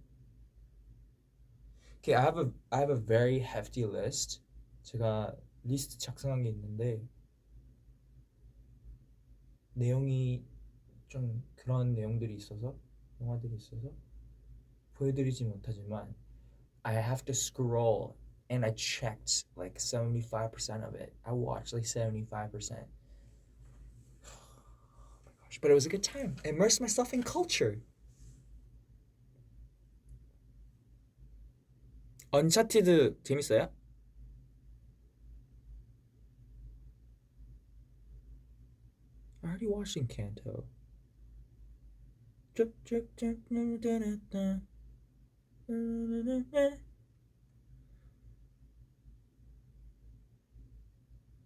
Okay, I have a very hefty list. 제가 리스트 작성한 게 있는데 내용이 좀 그런 내용들이 있어서, 영화들이 있어서 보여드리지 못하지만 I have to scroll, and I checked like 75% of it. I watched like 75%. Oh my gosh, but it was a good time. I immersed myself in culture. 언차티드 재밌어요? I already watched Encanto.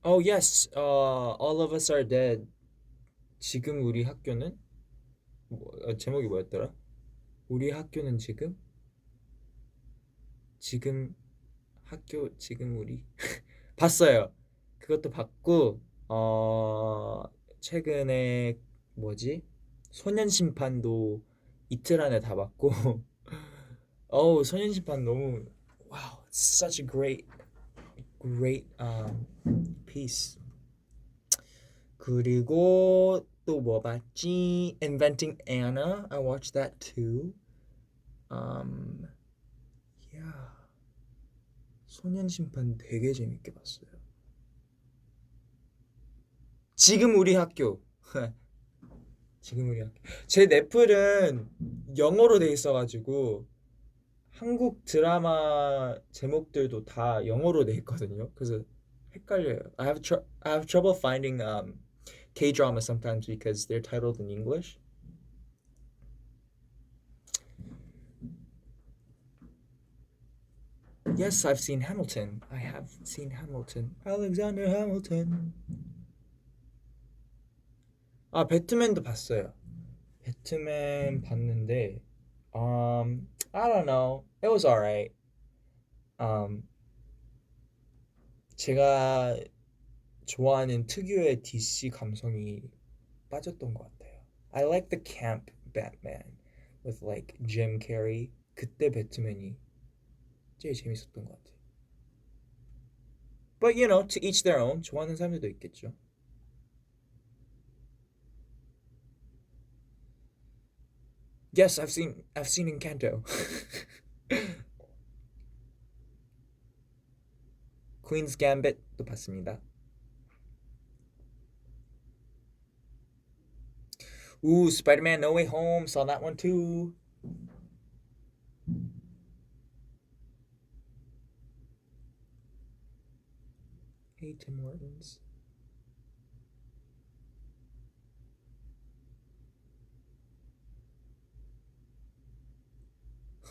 Oh yes, All of Us Are Dead. 지금 우리 학교는 제목이 뭐였더라? 우리 학교는 지금 학교 지금 우리 봤어요. 그것도 봤고 최근에 뭐지? 소년심판도 이틀 안에 다 봤고 소년심판 너무 wow, it's such a great piece. 그리고 또 뭐 봤지? Inventing Anna. I watched that too. Yeah. 소년심판 되게 재밌게 봤어요. 지금 우리 학교. 지금 우리 학교. 제 넷플은 영어로 돼 있어가지고 한국 드라마 제목들도 다 영어로 돼 있거든요. 그래서 헷갈려요. I have trouble finding K-drama sometimes because they're titled in English. Yes, I've seen Hamilton. I have seen Hamilton. Alexander Hamilton. 배트맨도 봤어요. 배트맨 봤는데 I don't know. It was alright. 제가 좋아하는 특유의 DC 감성이 빠졌던 것 같아요. I like the camp Batman with like Jim Carrey. 그때 배트맨이 제일 재밌었던 것 같아요. But you know, to each their own. 좋아하는 사람들도 있겠죠. Yes, I've seen Encanto. Queen's Gambit도 봤습니다. Ooh, Spider-Man No Way Home, saw that one too. Hey, Tim Hortons.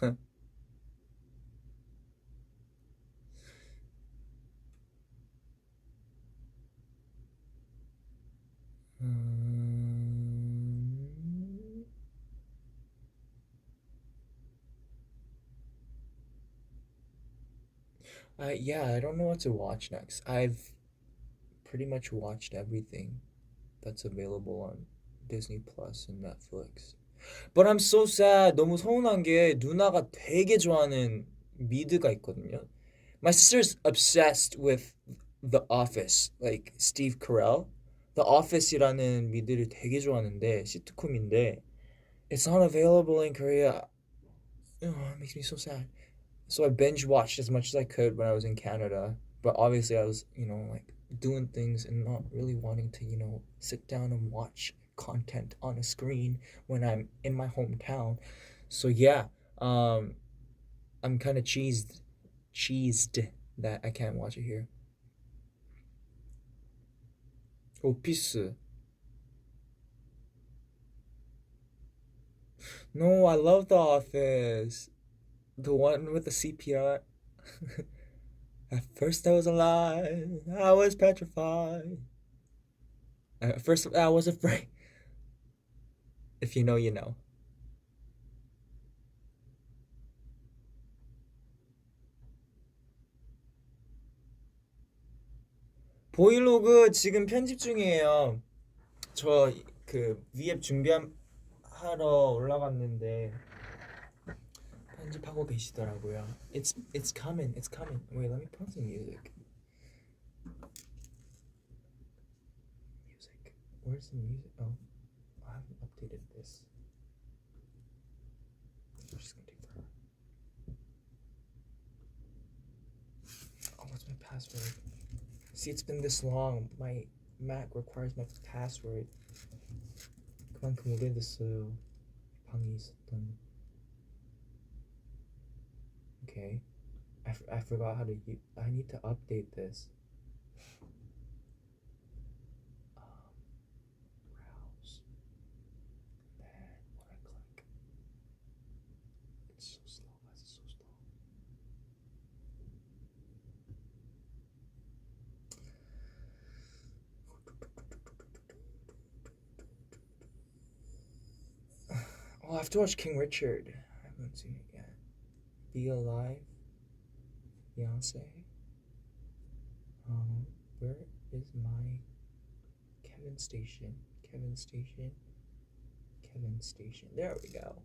Um, yeah, I don't know what to watch next. I've pretty much watched everything that's available on Disney Plus and Netflix. But I'm so sad. 너무 서운한 게 누나가 되게 좋아하는 미드가 있거든요. My sister's obsessed with The Office, like Steve Carell. The Office이라는 미드를 되게 좋아하는데 시트콤인데 it's not available in Korea. Oh, it makes me so sad. So I binge watched as much as I could when I was in Canada, but obviously I was, like doing things and not really wanting to, sit down and watch content on a screen when I'm in my hometown. So yeah, I'm kind of cheesed that I can't watch it here. 오피스. No, I love The Office. The one with the CPR. At first I was alive. I was petrified. At first I was afraid. If you know, you know. 보이로그 지금 편집 중이에요. 저 그 V앱 준비하러 올라갔는데 편집하고 계시더라고요. It's coming. It's coming. Wait, let me put on some music. Music. Where's the music? Oh, I haven't updated this. I'm just gonna take forever. Oh, what's my password? See, it's been this long. My Mac requires my password. 그만큼 오래됐어요. 방에 있었던. Okay. I forgot how to use. I need to update this. Browse. Man, what I click. It's so slow. Why is it so slow? Oh, I have to watch King Richard. I haven't seen it yet. Be Alive. Beyonce. Where is my Kevin Station? Kevin Station. Kevin Station. There we go.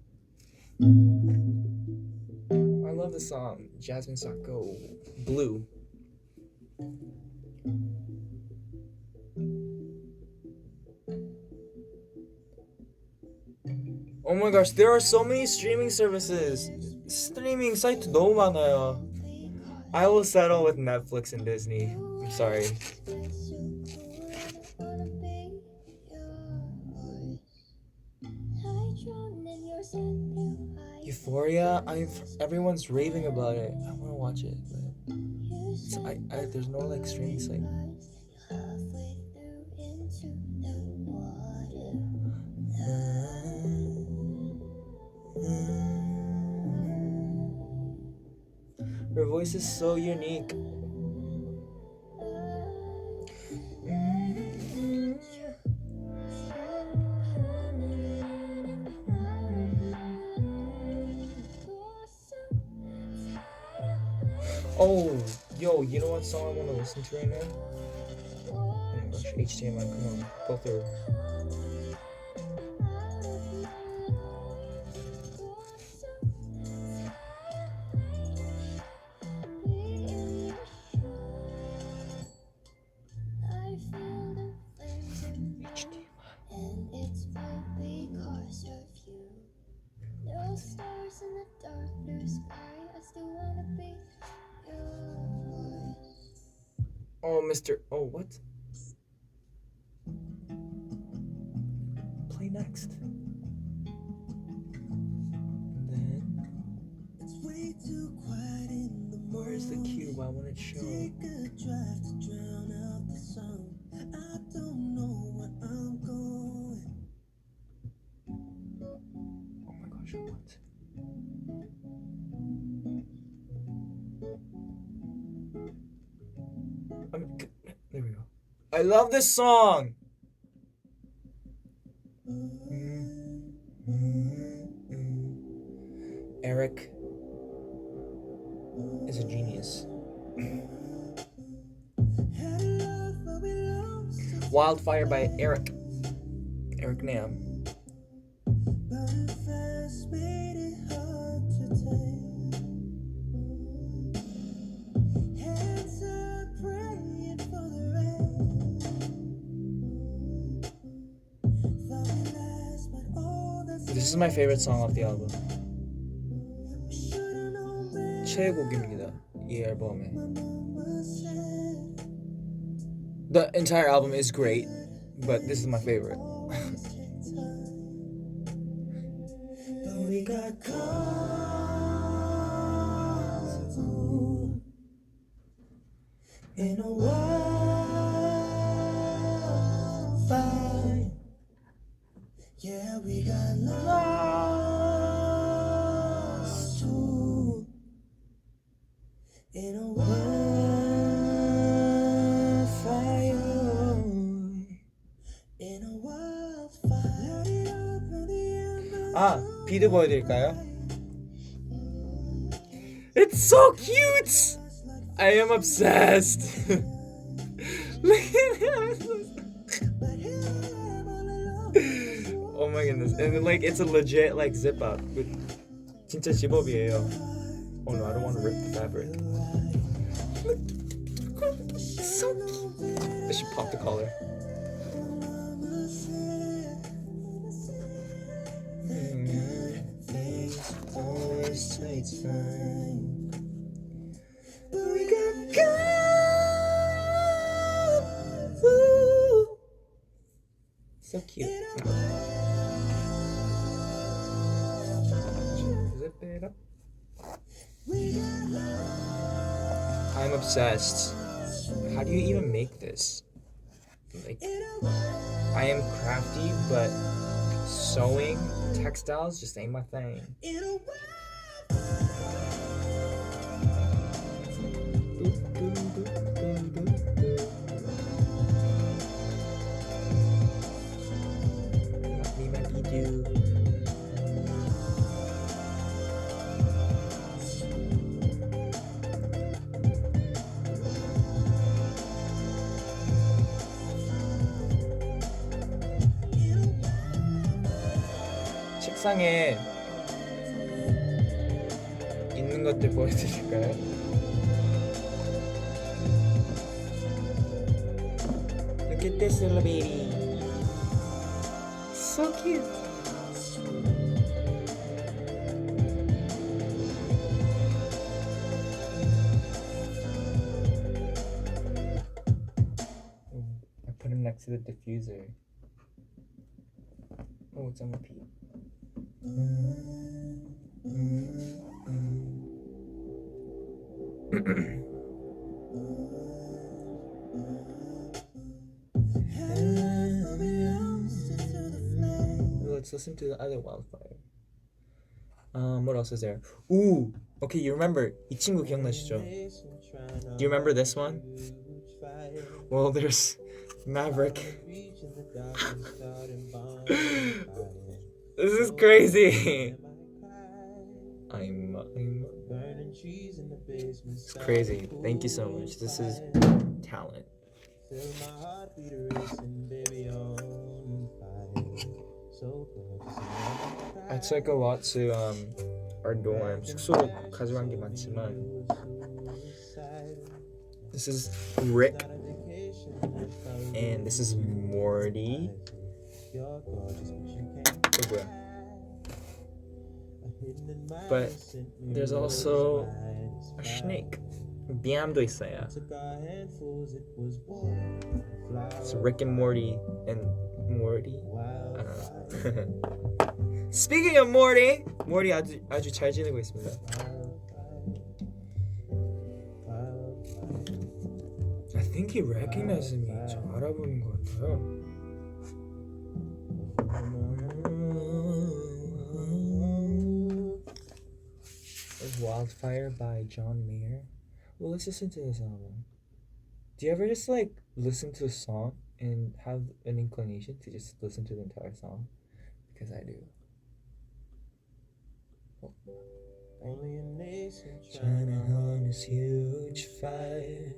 I love the song. Jasmine Sacco. Blue. Oh my gosh, there are so many streaming services. Streaming site 너무 많아요. I will settle with Netflix and Disney. I'm sorry. Euphoria, everyone's raving about it. I want to watch it, but there's no like streaming site. Her voice is so unique. Oh, yo, you know what song I want to listen to right now? Oh my gosh, HDMI, come on, go through. Oh, Mr. Oh, what? Play next. And then, It's way too quiet in the where's the cue? Why won't it show? Take a drive to drown out the song. I don't know where I'm going. Oh my gosh, what? There we go. I love this song! Eric is a genius. Had love, but we lost it. Wildfire by Eric Nam. Burning fast made it hard to take. Hands up, praying for the rain. Thought we last, but all that's This is my favorite song off the album. we should've known better. 최애곡입니다. 이 앨범에. Was sad. The entire album is great, but this is my favorite. But we got caught ooh, in a wildfire. Yeah, we got lost too, in a wildfire. In a wildfire. Light it up at the end of 아, 비드 보여드릴까요? It's so cute! I am obsessed. Look at him. Oh my goodness. And like it's a legit like zip up. 진짜 집업이에요. Oh no, I don't want to rip the fabric. So cute. I should pop the collar. Always takes time. But we got caught. Ooh. So cute. Zip it up. I'm obsessed. How do you even make this? Like, I am crafty, but sewing textiles just ain't my thing. In a 책상에 있는 것들 보여드릴까요? Look at this little baby. So cute. I put him next to the diffuser. Oh, it's on repeat. Let's listen to the other Wildfire. What else is there? Ooh, okay, you remember 이 친구 기억나시죠? Do you remember this one? Well, there's Maverick. This is crazy. It's crazy. Thank you so much. This is talent. I took a lot to our dorm. 숙소로 가져간 게 많지만 this is Rick and this is Morty. Oh, boy. But there's also a snake. BM도 있어요. Took our handfuls, it was warm. It's Rick and Morty and Morty. I Wildfire, don't know. Speaking of Morty, Morty 아주 잘 지내고 있습니다. I think he recognizes me. 저 알아보는 것 같아요. Wildfire by John Mayer. Well, let's listen to this album. Do you ever just like listen to a song and have an inclination to just listen to the entire song? Because I do. Only a nation Trying to harness huge fire.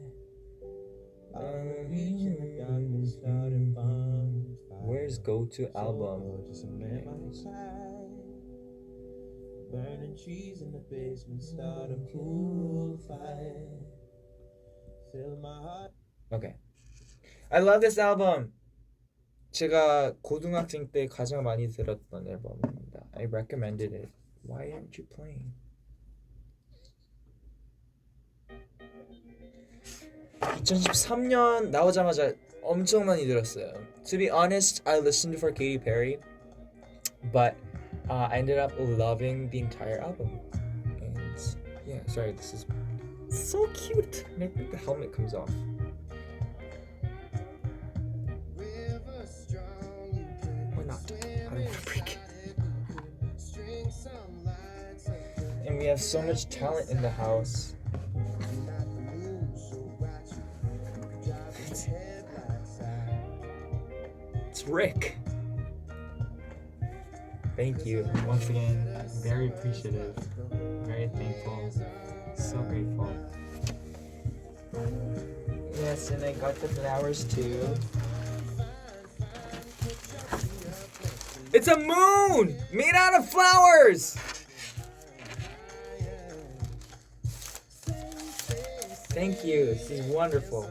reaching the darkness, starting bonfire. Where's go-to album? Just a man by his side. Burning trees in the basement, start a pool fire. Fill my heart. Okay. I love this album. 제가 고등학생 때 가장 많이 들었던 앨범입니다. I recommended it. Why aren't you playing? 2013년 나오자마자 엄청 많이 들었어요. To be honest, I listened for Katy Perry, but I ended up loving the entire album. And yeah, sorry, this is so cute. Maybe the helmet comes off. Or not. I don't want to break it. And we have so much talent in the house. It's Rick. Thank you once again. Very appreciative. Very thankful. So grateful. Yes, and I got the flowers too. It's a moon made out of flowers. Thank you. This is wonderful.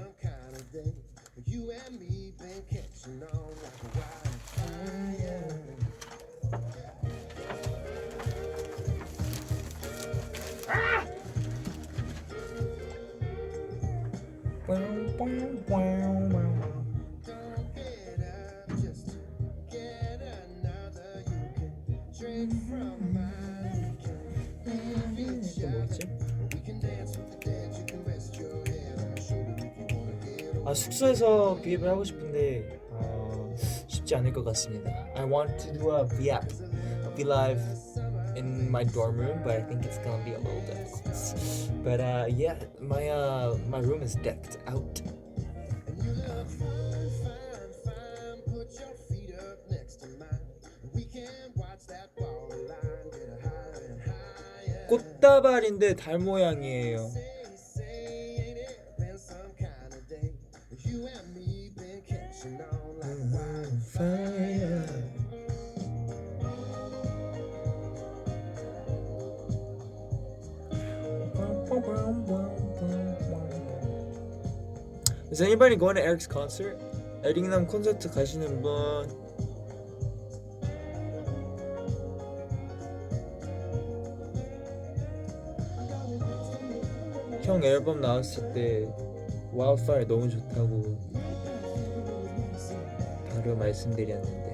숙소에서 비앱을 하고 싶은데 쉽지 않을 것 같습니다. I want to do a V-Live in my dorm room, but I think it's gonna be a little difficult. But yeah, my room is decked out. 꽃다발인데 달 모양이에요. Is anybody going to Eric's concert? 에릭남 콘서트 가시는 분? 형 앨범 나왔을 때 Wildfire 너무 좋다고 바로 말씀드렸는데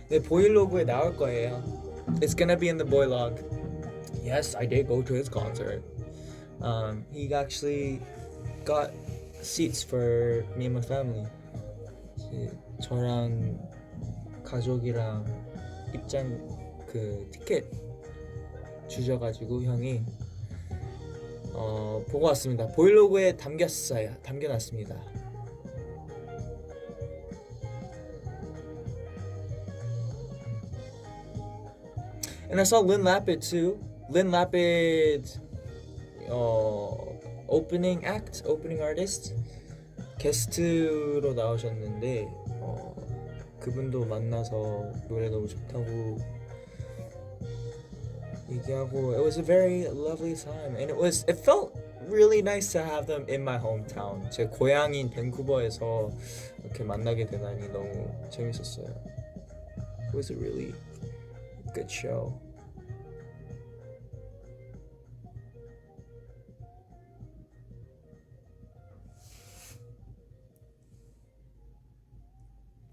네, 보이로그에 나올 거예요. It's gonna be in the boylog. Yes, I did go to his concert. He actually got seats for me and my family. 저랑 가족이랑 입장 그 티켓 주셔가지고 형이 보고 왔습니다. 보이로그에 담겨놨습니다. And I saw Lynn Lapid too. Lynn Lapid opening artist 게스트로 나오셨는데 그분도 만나서 노래 너무 좋다고 얘기하고 it was a very lovely time and it felt really nice to have them in my hometown. 제 고향인 밴쿠버에서 이렇게 만나게 되다니 너무 재밌었어요. It was a really good show.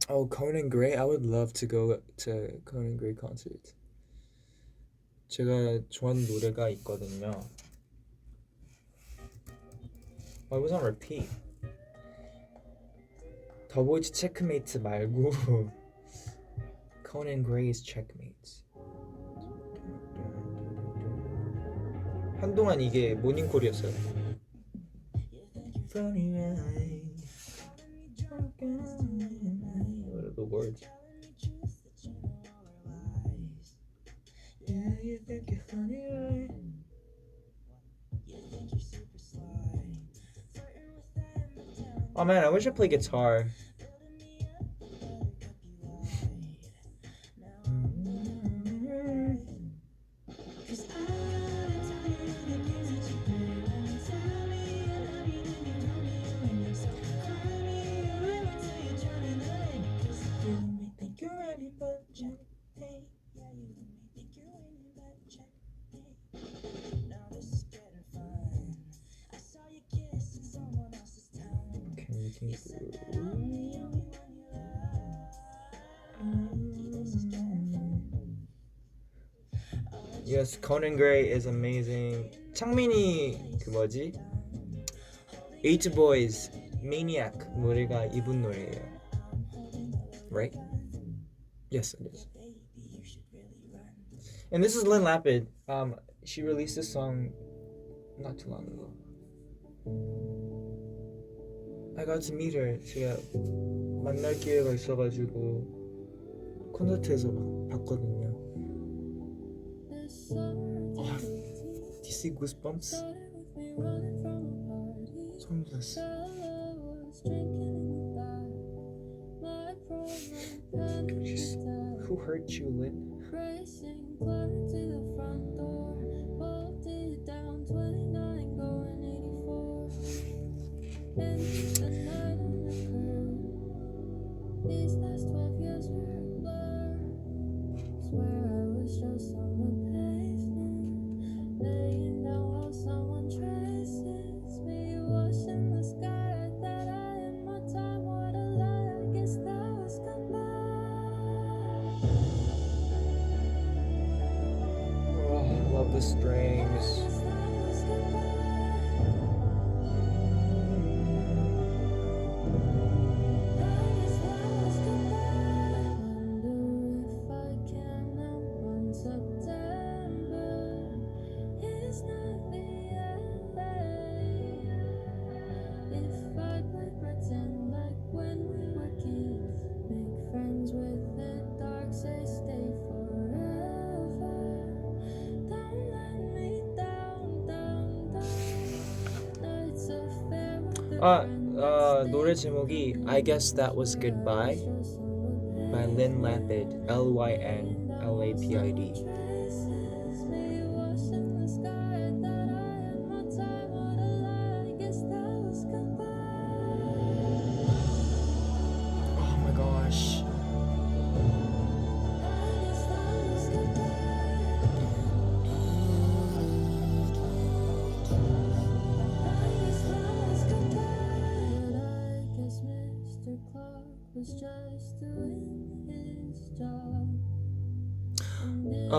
Oh, Conan Gray. I would love to go to Conan Gray concert. 제가 좋아하는 노래가 있거든요. Oh, it was on repeat. 더보이즈 체크메이트 말고 Conan Gray's Checkmates. 한동안 이게 모닝콜이었어요. What are the words? Oh man, I wish I played guitar. Yes, Conan Gray is amazing. 창민이 그 뭐지? Eight Boys Maniac 노래가 이분 노래예요. Right? Yes, it is. And this is Lynn Lapid. She released this song not too long ago. I got to meet her. 제가 만날 기회가 있어가지고 콘서트에서 봤거든요. Oh, do you see Goosebumps? 소름 돋았어. Who hurt you, Lynn? These last 12 years were a blur. Swear I was just on the pavement, laying down while someone traces me. Washing the sky, I thought I had more time. What a lie, I guess that was goodbye. Oh, I love the strings. 노래 제목이 I Guess That Was Goodbye by Lynn Lapid. Lynlapid. Oh my gosh.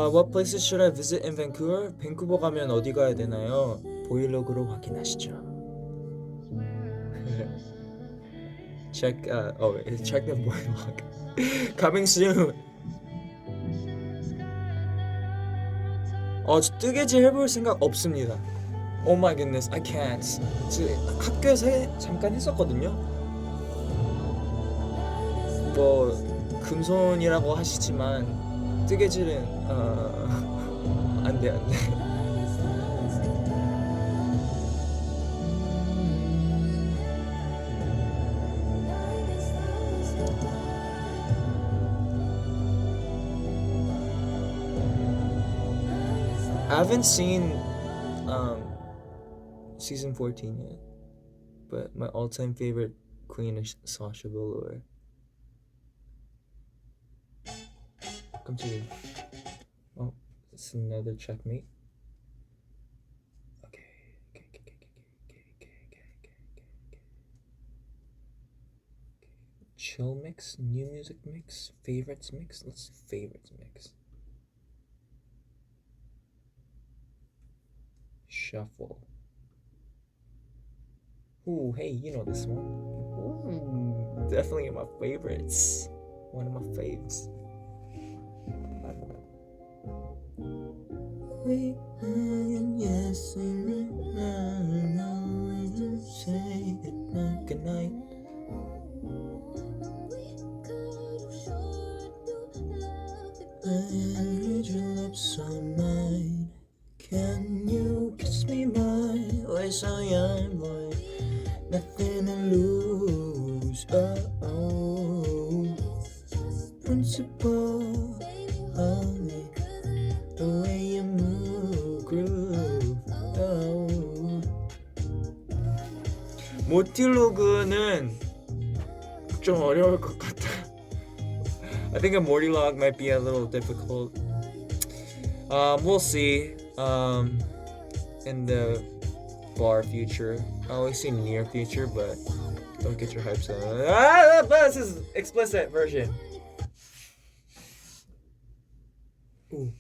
What places should I visit in Vancouver? 밴쿠버 가면 어디 가야 되나요? 보이로그로 확인하시죠. check the boardwalk. Coming soon. 저 뜨개질 해볼 생각 없습니다. Oh my goodness, I can't. 학교에서 잠깐 했었거든요. 뭐 금손이라고 하시지만 뜨개질은 안 돼. I haven't seen season 14 yet. But my all-time favorite queen is Sasha Velour. 깜짝이야. Oh, it's another checkmate. Okay. Chill mix, new music mix, favorites mix. Let's favorites mix. Shuffle. Ooh, hey, you know this one. Ooh, definitely my favorites. One of my faves. We yes, we always say good night. I read your lips on mine. Can you kiss me my way so young, boy? Nothing to lose. Oh, principle only. The way you move, groove. Oh. 모틸로그는 좀 어려울 것 같아. I think a Mortilog might be a little difficult. We'll see. In the far future, I always say near future, but don't get your hopes up. This is explicit version. Ooh.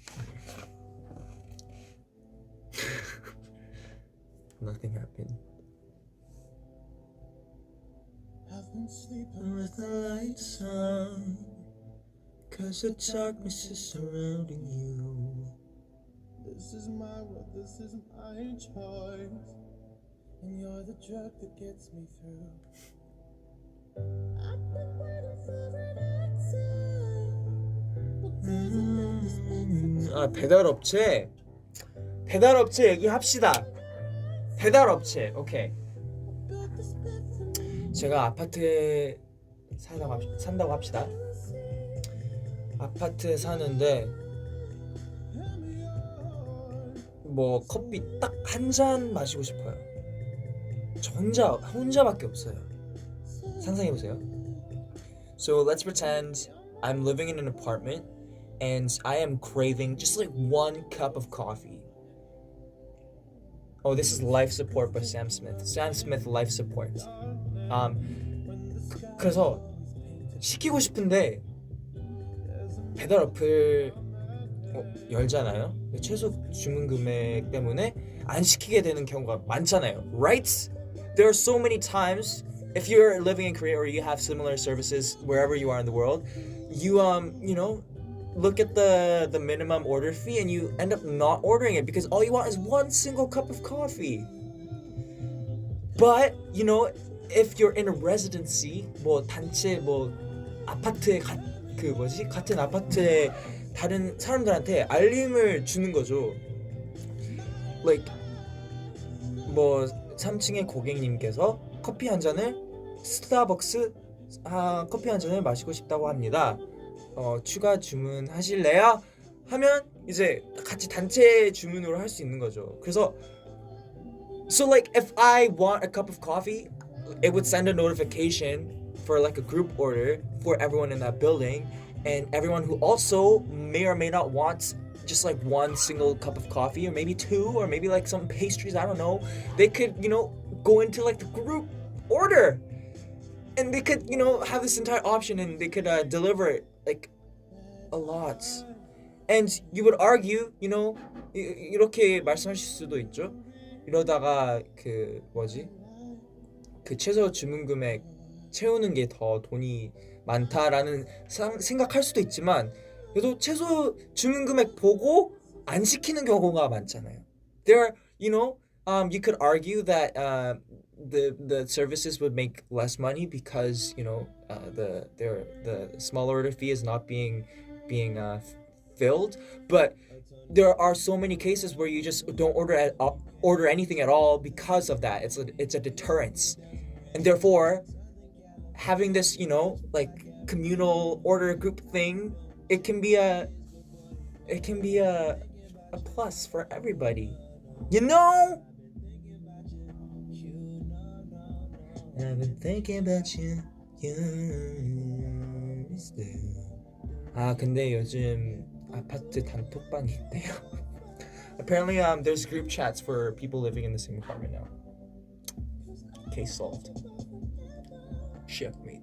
Nothing happened. I've been sleeping with the lights on, 'cause the darkness is surrounding you. This is my world, this is my choice, and you're the drug that gets me through. I've been waiting for an answer. 배달업체 얘기합시다. 배달업체, 오케이. 제가 아파트에 산다고 합시다. 아파트에 사는데 뭐 커피 딱 한 잔 마시고 싶어요. 저 혼자밖에 없어요. 상상해보세요. So let's pretend I'm living in an apartment and I am craving just like one cup of coffee. Oh, this is Life Support by Sam Smith. Sam Smith Life Support. 그래서 시키고 싶은데 배달 어플 열잖아요. 최소 주문 금액 때문에 안 시키게 되는 경우가 많잖아요. Right? There are so many times if you're living in Korea or you have similar services wherever you are in the world, you look at the minimum order fee and you end up not ordering it because all you want is one single cup of coffee. But, if you're in a residency, 단체 아파트에 같은 아파트에 다른 사람들한테 알림을 주는 거죠. Like 3층의 고객님께서 커피 한 잔을 스타벅스 커피 한 잔을 마시고 싶다고 합니다. 추가 주문하실래요? 하면 이제 같이 단체 주문으로 할 수 있는 거죠. 그래서 so like if I want a cup of coffee, it would send a notification for like a group order for everyone in that building, and everyone who also may or may not want just like one single cup of coffee or maybe two or maybe like some pastries, I don't know, they could go into like the group order and they could have this entire option and they could deliver it like a lot. And you would argue, 이렇게 말씀하실 수도 있죠. 이러다가 그 최소 주문 금액 채우는 게 더 돈이 많다라는 생각할 수도 있지만 그래도 최소 주문 금액 보고 안 시키는 경우가 많잖아요. There, you could argue that the services would make less money because the small order fee is not being filled, but there are so many cases where you just don't order anything at all because of that. It's a deterrence, and therefore having this like communal order group thing, it can be a plus for everybody. I've been thinking about you. You still. 아 근데 요즘 아파트 단톡방이 있대요. Apparently there's group chats for people living in the same apartment now. Case solved. Checkmate.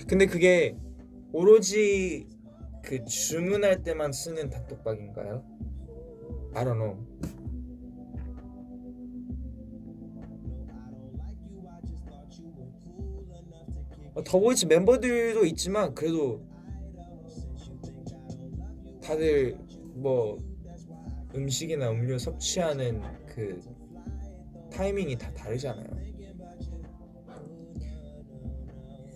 근데 그게 오로지 그 주문할 때만 쓰는 단톡방인가요? I don't know. 더보이즈 멤버들도 있지만 그래도 다들 뭐 음식이나 음료 섭취하는 그 타이밍이 다 다르잖아요.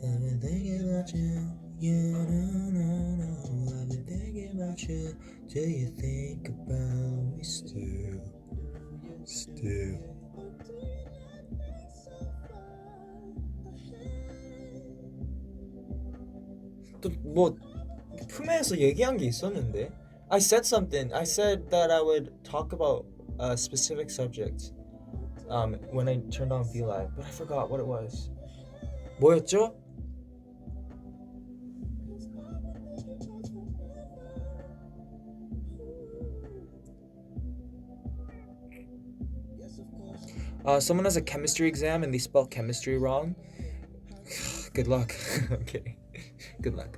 I've been thinking about you. You know. I've been thinking about you. Do you think about me still? Still. 또 뭐 품에서 얘기한 게 있었는데. I said something. I said that I would talk about a specific subject when I turned on V Live, but I forgot what it was. 뭐였죠? Someone has a chemistry exam and they spell chemistry wrong. Good luck. I'm kidding. Good luck.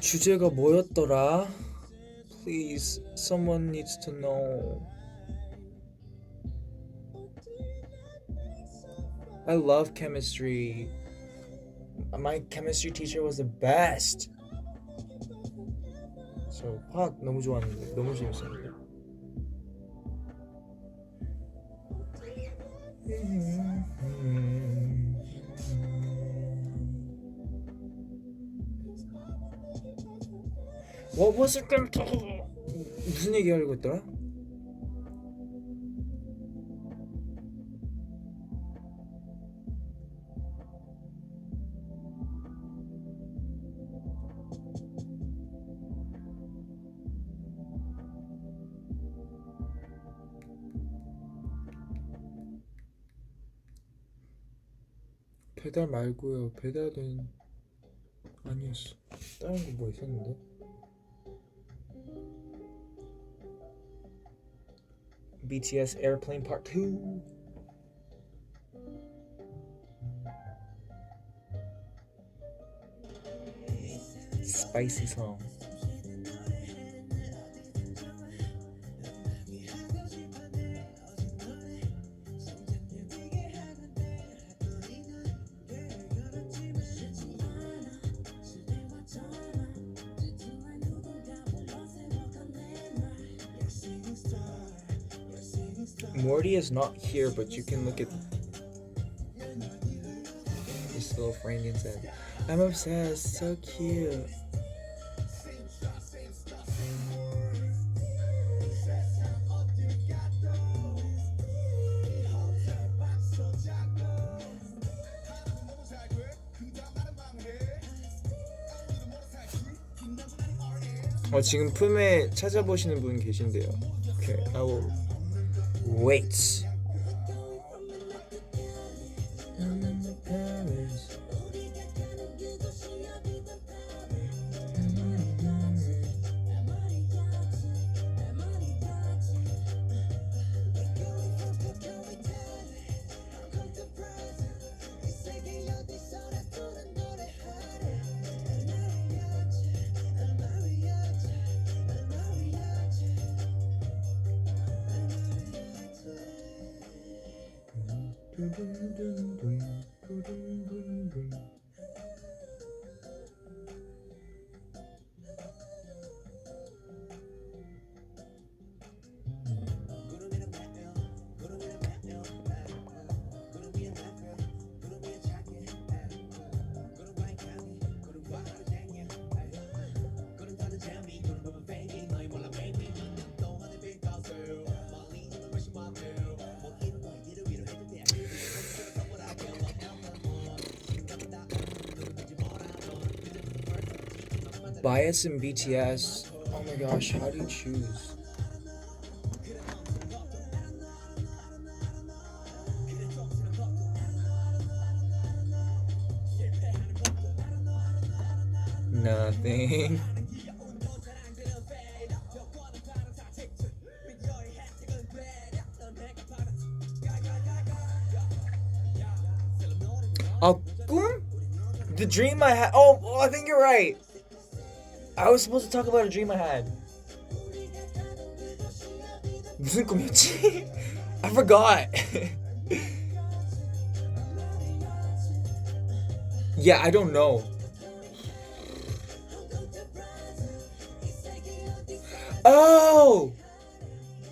주제가 뭐였더라? Please, someone needs to know. I love chemistry. My chemistry teacher was the best. So 화학 너무 좋았는데, 너무 재밌었는데. What was it? 무슨 얘기 하려고 했더라? 배달 말고요. 배달은 아니었어. 다른 거 뭐 있었는데? BTS Airplane Part 2. Spicy song. Morty is not here, but you can look at this little frame inside. I'm obsessed, so cute. 지금 품에 찾아보시는 분 계신데요. Okay, I will wait. Bias and BTS. Oh my gosh, how do you choose? Nothing. 꿈? The dream I had. Oh, I think you're right. I was supposed to talk about a dream I had. 무슨 꿈이었지? I forgot. Yeah, I don't know. Oh!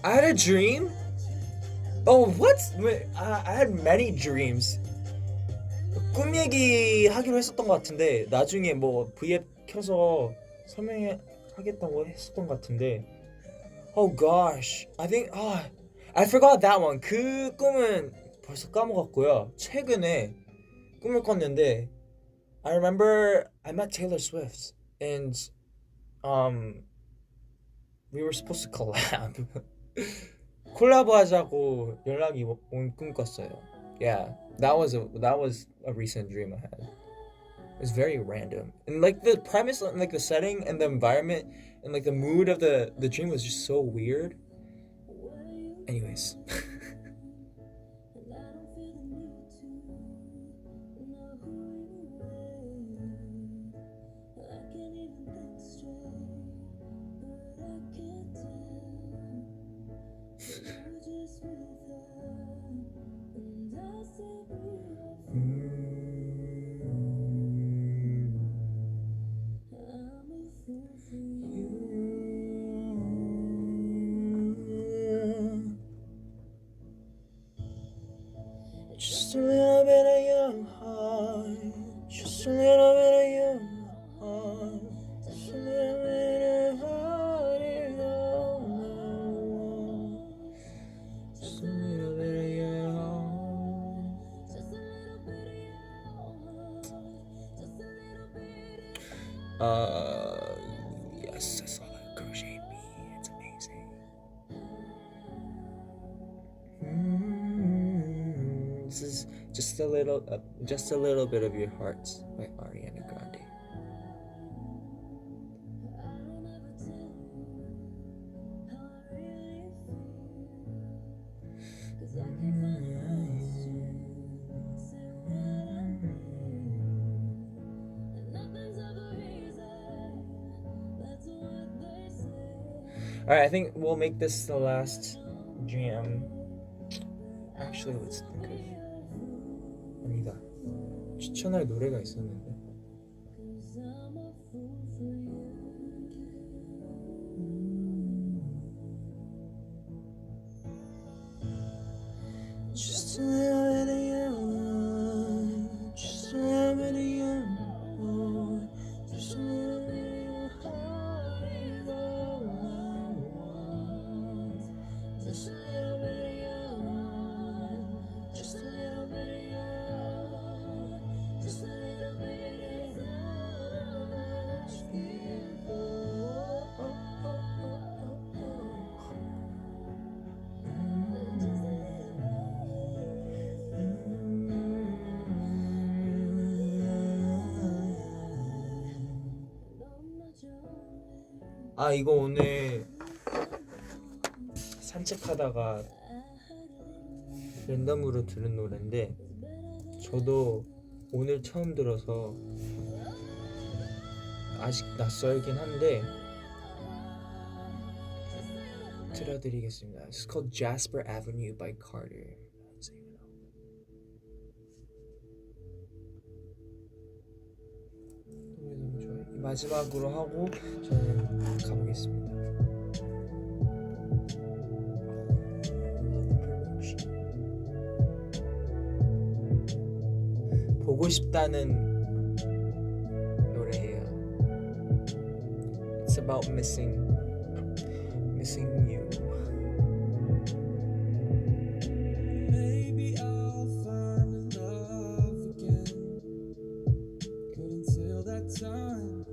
I had a dream? Oh, what? I had many dreams. 꿈 얘기 하기로 했었던 것 같은데 나중에 뭐 V앱 켜서 설명하겠다고 했었던 것 같은데 Oh gosh, I think I forgot that one. 그 꿈은 벌써 까먹었고요. 최근에 꿈을 꿨는데 I remember I met Taylor Swift and we were supposed to collab. 콜라보하자고 연락이 온 꿈 꿨어요. Yeah, that was a recent dream I had. It was very random. And like the premise and like the setting and the environment and like the mood of the dream was just so weird. Anyways. Just a little bit of your heart, just a little bit of your heart, just a little bit of heart is all I want. Just a little bit of your heart, just a little bit of your heart, just a little bit. Yes, I saw that crochet bee. It's amazing. This is just a little bit of your heart by Ariana Grande. All right, I think we'll make this the last jam. Actually, let's think of 아니다. 추천할 노래가 있었는데. Just a little bit of you, just a little bit of you, just a little bit of your heart is all I want. Just a little bit of you, just a little bit of you, just a little bit is all I'm asking for. 아 이거 오늘 산책하다가 랜덤으로 들은 노래인데 저도 오늘 처음 들어서 아직 낯설긴 한데 들려드리겠습니다. It's called Jasper Avenue by Carter. 노래 너무 좋아요. 마지막으로 하고 저는 가보겠습니다. 보고 싶다는 노래예요. It's about missing you. Maybe I'll find love again. But until that time,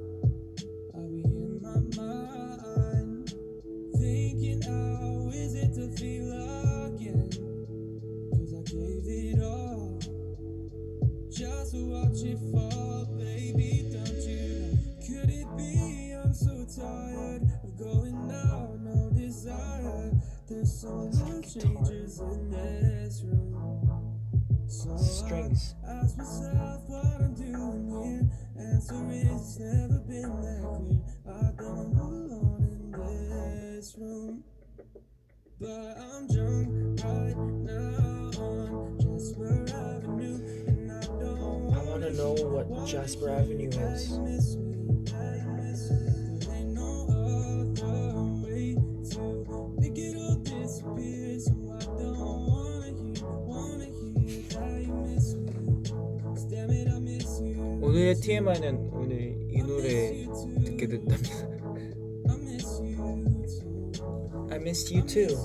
I'll be it's never been that clear. I don't belong in this room, but I'm drunk right now on Jasper Avenue, and I don't I want to know what Jasper Avenue is. miss me. There ain't no other way to make it all disappear, so I don't wanna hear that you miss me. 'Cause damn it, I miss you. 오늘의 TMI는 오늘 이 노래 듣게 됐답니다. I miss you too. I missed you too.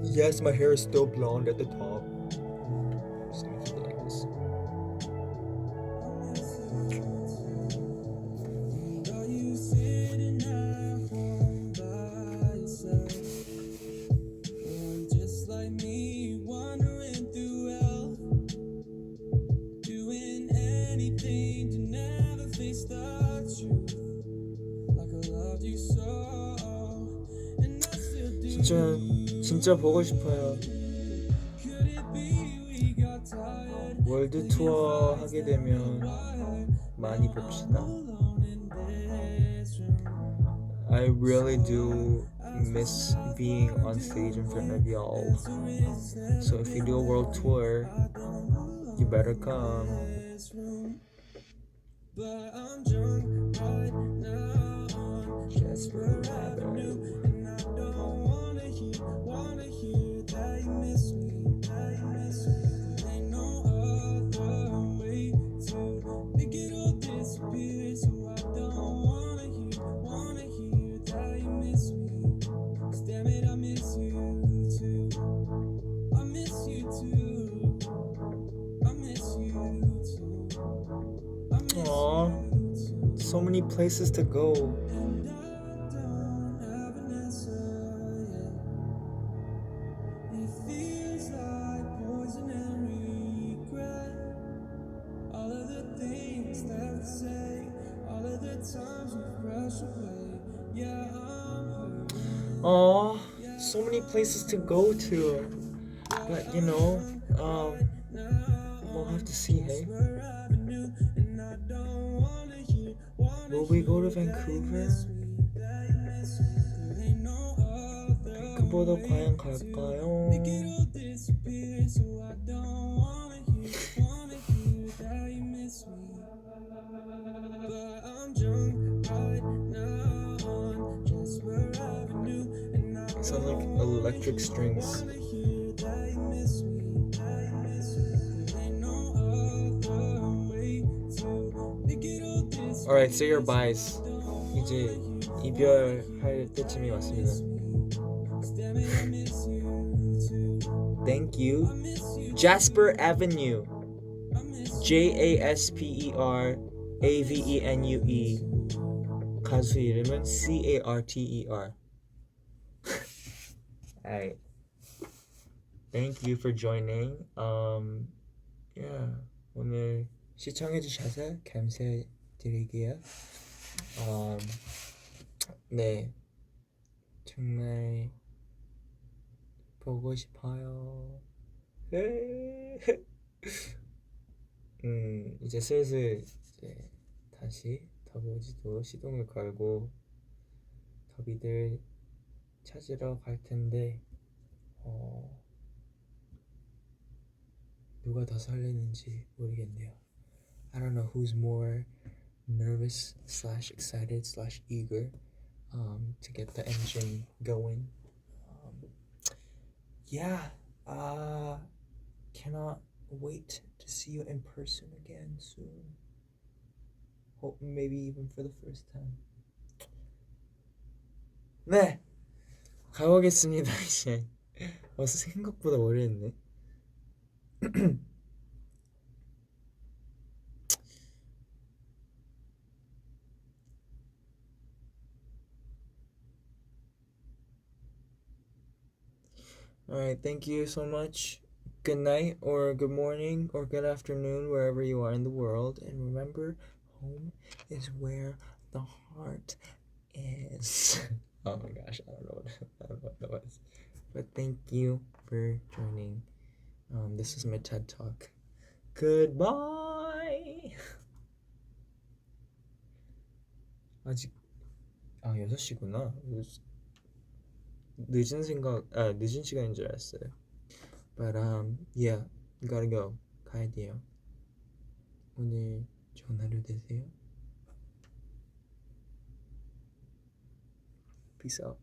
Yes, my hair is still blonde at the top. Just gonna keep it like this. Are you sitting at home by yourself? Or just like me, wandering through hell, doing anything to never face the truth, like I loved you so, and I still do. 진짜 보고 싶어요. Could it be we got tired? 월드 투어 하게 되면 많이 봅시다. Alone in this room. I really do miss being on stage in front of y'all. So if you do a world tour, you better come. This room. But I'm drunk right now on Jasper Avenue, and I don't wanna hear that you miss me, that you miss me. There ain't no other way to make it all disappear, so I don't wanna hear that you miss me. 'Cause damn it, I miss you too. I miss you too. I miss you too. I miss Aw, you too. so many places to go. And I don't have an answer yet. It feels like poison and regret. All of the things left to say, all of the times we rush away. Yeah, I'm hurt. Aw, so many places to go to. But you know, we'll have to see, hey? Avenue, and I don't wanna hear. Will we go to Vancouver? 그보다 과연 갈까요? Disappear, so I don't wanna hear that you miss me. But I'm drunk right now on Jasper Avenue, and I It sounds like electric strings. wanna hear that you miss me, that you miss me. There ain't no other way to make it all disappear. Alright, say your byes. 이제 이별할 때쯤이 왔습니다. Damn it, I miss you too. Thank you. I miss you. Jasper Avenue. I miss you. JASPERAVENUE. 가수 이름은 CARTER. Alright. Thank you for joining. Yeah. 오늘 시청해주셔서 감사드릴게요. 네. 정말 보고 싶어요. 이제 슬슬 이제 다시 더보지도 시동을 걸고 더비들 찾으러 갈 텐데 누가 더 설레는지 모르겠네요. I don't know who's more nervous / excited / eager to get the engine going. Yeah, cannot wait to see you in person again soon. Hope maybe even for the first time. 네, 가보겠습니다 이제. 생각보다 오래 했네. Alright, thank you so much. Good night, or good morning, or good afternoon, wherever you are in the world. And remember, home is where the heart is. Oh my gosh, I don't know what that was. But thank you for joining. This is my TED Talk. Goodbye. 아직 6시구나. 늦은 시간인 줄 알았어요. But yeah, gotta go. 가야 돼요. 오늘 좋은 하루 되세요. Peace out.